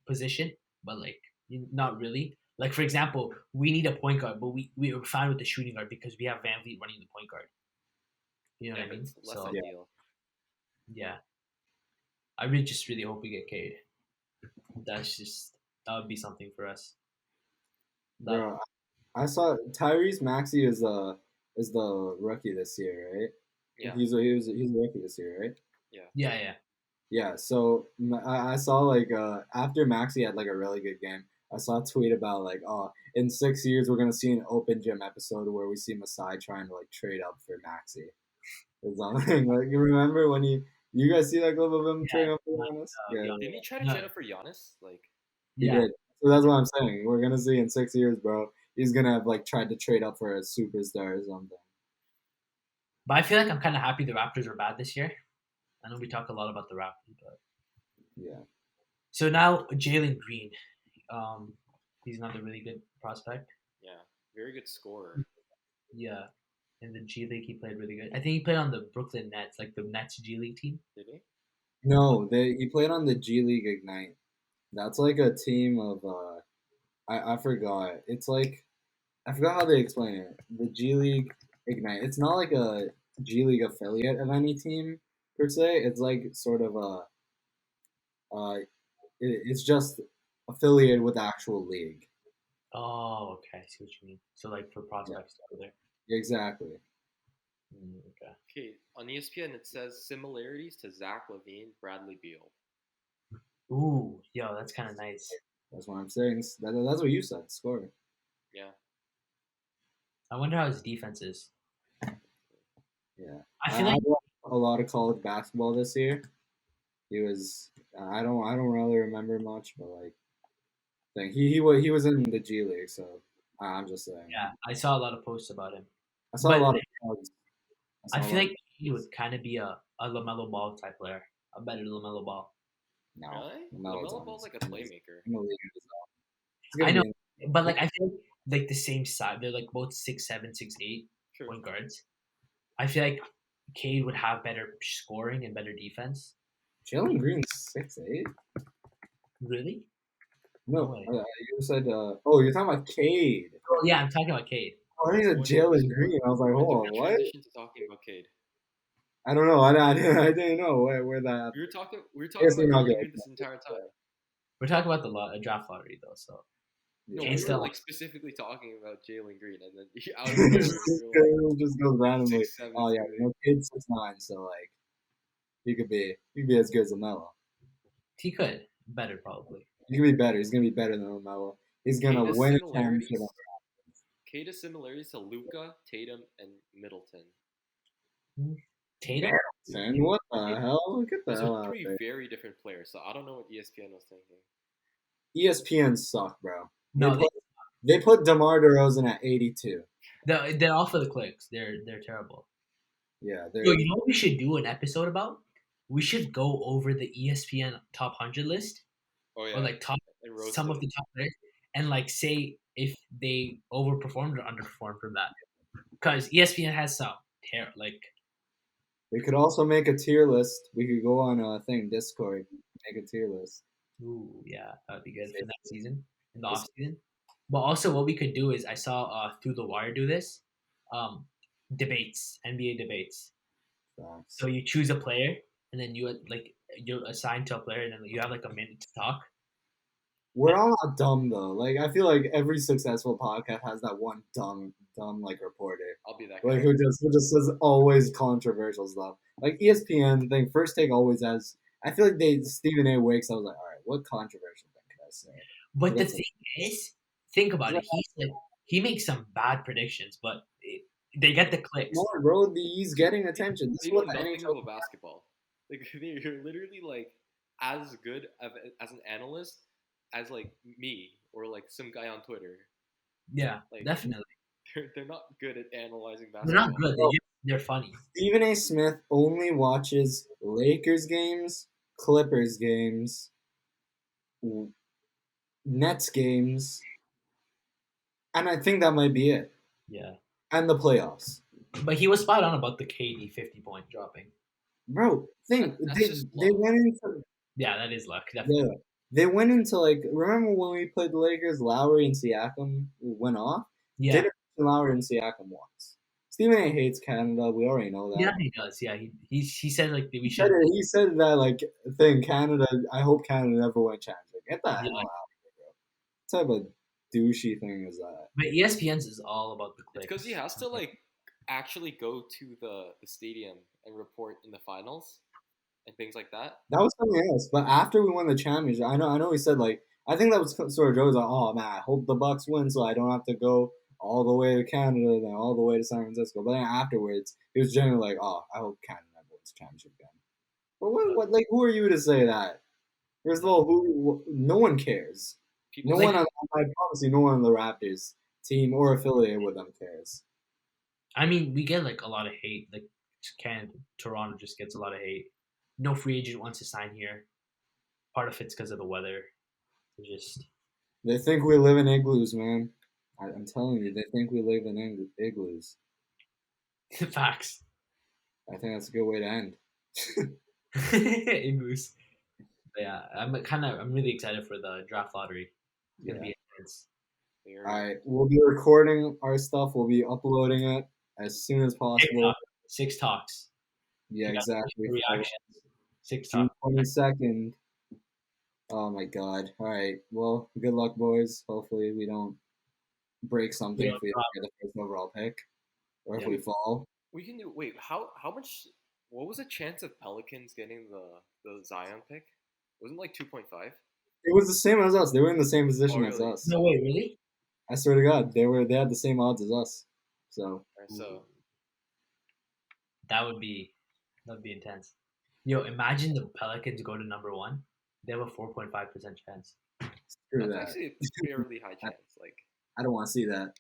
position, but like not really. Like for example, we need a point guard, but we are fine with the shooting guard because we have Van Vliet running the point guard. You know Yeah, what I but mean? it's less So ideal. yeah, I really hope we get Cade. That would be something for us. Bro, I saw Tyrese Maxey is the rookie this year, right? Yeah. He's a rookie this year, right? Yeah. Yeah. So I saw after Maxey had like a really good game, I saw a tweet about in 6 years we're gonna see an open gym episode where we see Masai trying to trade up for Maxey or something. Like you remember when you guys see that clip of him trading up for Giannis? Yeah, Didn't he try to trade up for Giannis? he did. So that's what I'm saying. We're gonna see in 6 years, bro. He's gonna have tried to trade up for a superstar or something. But I feel like I'm kind of happy the Raptors were bad this year. I know we talk a lot about the Raptors, but yeah. So now Jalen Green, he's another really good prospect. Yeah, very good scorer. Yeah, in the G League he played really good. I think he played on the Brooklyn Nets, like the Nets G League team. Did he? No, he played on the G League Ignite. That's like a team of I forgot. It's I forgot how they explain it. The G League Ignite. It's not like a G League affiliate of any team per se. It's sort of it's just affiliated with the actual league. Oh, okay. I see what you mean. So for prospects over there. Exactly. Okay. Okay, on ESPN it says similarities to Zach LaVine, Bradley Beal. Ooh, yo, that's kind of nice. That's what I'm saying. That's what you said. Score. Yeah. I wonder how his defense is. Yeah. I feel like a lot of college basketball this year. He was. I don't really remember much, but he was in the G League, so I'm just saying. Yeah, I saw a lot of posts about him. I saw a lot of posts. I feel like he would kind of be a LaMelo Ball type player, a better LaMelo Ball. No, really? LaMelo Ball's like a playmaker. I know, but I feel like the same size. They're both 6'7", 6'8" True. point guards. I feel like Cade would have better scoring and better defense. Jalen Green's 6'8". Really? No, you said. Oh, you're talking about Cade. Oh yeah, I'm talking about Cade. Oh, he's a Jalen Green. I was like, hold on, what? Transition to talking about Cade. I don't know. I didn't know where that. We were talking about Green this entire time. We're talking about the draft lottery though, so. No, Cade's we were still specifically talking about Jalen Green, and then it just goes randomly. 6'7", Oh yeah, Cade's 6'9", so he could be as good as LaMelo. He could better probably. He could be better. He's gonna be better than LaMelo. He's gonna win a championship. Cade has similarities to Luka, Tatum, and Middleton. Tatum? Middleton? What the hell? Get the Those hell are out three there. very different players, so I don't know what ESPN was thinking. ESPN suck, bro. No, they put DeMar DeRozan at 82. They're all for the clicks. They're terrible. Yeah. Yo, you know what we should do an episode about? We should go over the ESPN top 100 list. Oh yeah. Or top some of the top players and say if they overperformed or underperformed from that. Because ESPN has some We could also make a tier list. We could go on Discord, make a tier list. Ooh, yeah, that'd be good for next season, in the off season. But also, what we could do is I saw Through the Wire do this, debates, NBA debates. So you choose a player, and then you're assigned to a player, and then you have a minute to talk. We're all not dumb though. I feel like every successful podcast has that one dumb reporter. I'll be that guy. Who just says always controversial stuff. ESPN thing, First Take always has. I feel like Stephen A. Wakes. I was like, all right, what controversial thing can I say? But the thing is, think about it. He makes some bad predictions, but They get the clicks. More, bro. He's getting attention. This They is know what the nothing NHL. about basketball. Like they're literally like as good as an analyst as like me or like some guy on Twitter. Yeah, Like definitely. they're not good at analyzing They're basketball. not good. They're funny. Stephen A. Smith only watches Lakers games, Clippers games, Nets games, and I think that might be it. Yeah, And the playoffs. but he was spot on about the KD 50-point dropping. Bro, think That's they just they luck. went into Yeah, that is luck. Definitely. yeah, they went into like remember when we played the Lakers, Lowry and Siakam went off? Yeah, Didn't Lowry and Siakam once. Stephen A. hates Canada. We already know that. yeah, he does. Yeah, he said like we He should. he said that like thing. Canada. I hope Canada never went championship. Get the hell Yeah. out of here, bro. What type of douchey thing is that? But ESPN's is all about the It's clicks. because he has to like actually go to the stadium and report in the finals and things like that. That was something else. But after we won the championship, I know. He said like I think that was sort of Joe's like, oh man, I hope the Bucks win so I don't have to go all the way to Canada, then all the way to San Francisco. But then afterwards, he was generally like, oh, I hope Canada never wins the championship again. But what, like, who are you to say that? First of all, no one cares. People No say- one, I promise you, no one on the Raptors team or affiliated with them cares. I mean, we get like a lot of hate. Like Toronto just gets a lot of hate. No free agent wants to sign here. Part of it's because of the weather. Just They think we live in igloos, man. I'm telling you, they think we live in igloos. facts. I think that's a good way to end. English. But yeah, I'm really excited for the draft lottery. It's gonna Yeah. be intense. they're- All right, we'll be recording our stuff. We'll be uploading it as soon as possible. Six talks. Yeah, We got exactly. Reactions. Six June talks. 22nd. Oh my God! All right. Well, good luck, boys. Hopefully, we don't break something Yeah, if we get the first overall pick, or if Yeah. we fall. We can do. Wait, how much? What was the chance of Pelicans getting the Zion pick? Wasn't it like 2.5? It was the same as us. They were in the same position Oh, as really? us. No way, really? I swear to God, they had the same odds as us. So Alright, so That would be intense. Yo, imagine the Pelicans go to number 1. They have a 4.5% chance. screw that's that. actually a fairly high chance. Like I don't want to see that.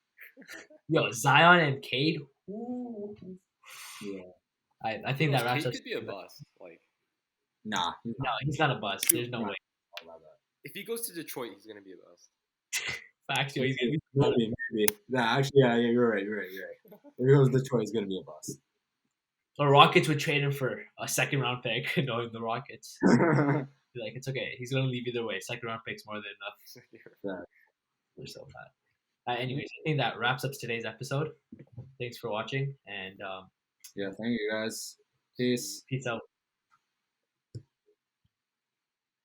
Yo, Zion and Cade. Ooh. Yeah. I think that wraps Cade up. could be a bust. Like Nah. No, he's not a bust. There's no Nah. way. if he goes to Detroit, he's gonna be a bust. Facts, yo, he's gonna be. Maybe. Nah, actually, yeah, you're right. If it was Detroit, it's gonna be a bust. The Rockets would trade him for a second round pick, knowing the Rockets. Be like, it's okay. He's gonna leave either way. Second round pick's more than enough. We're so bad. Anyways, I think that wraps up today's episode. Thanks for watching, and Yeah, thank you guys. Peace. peace out.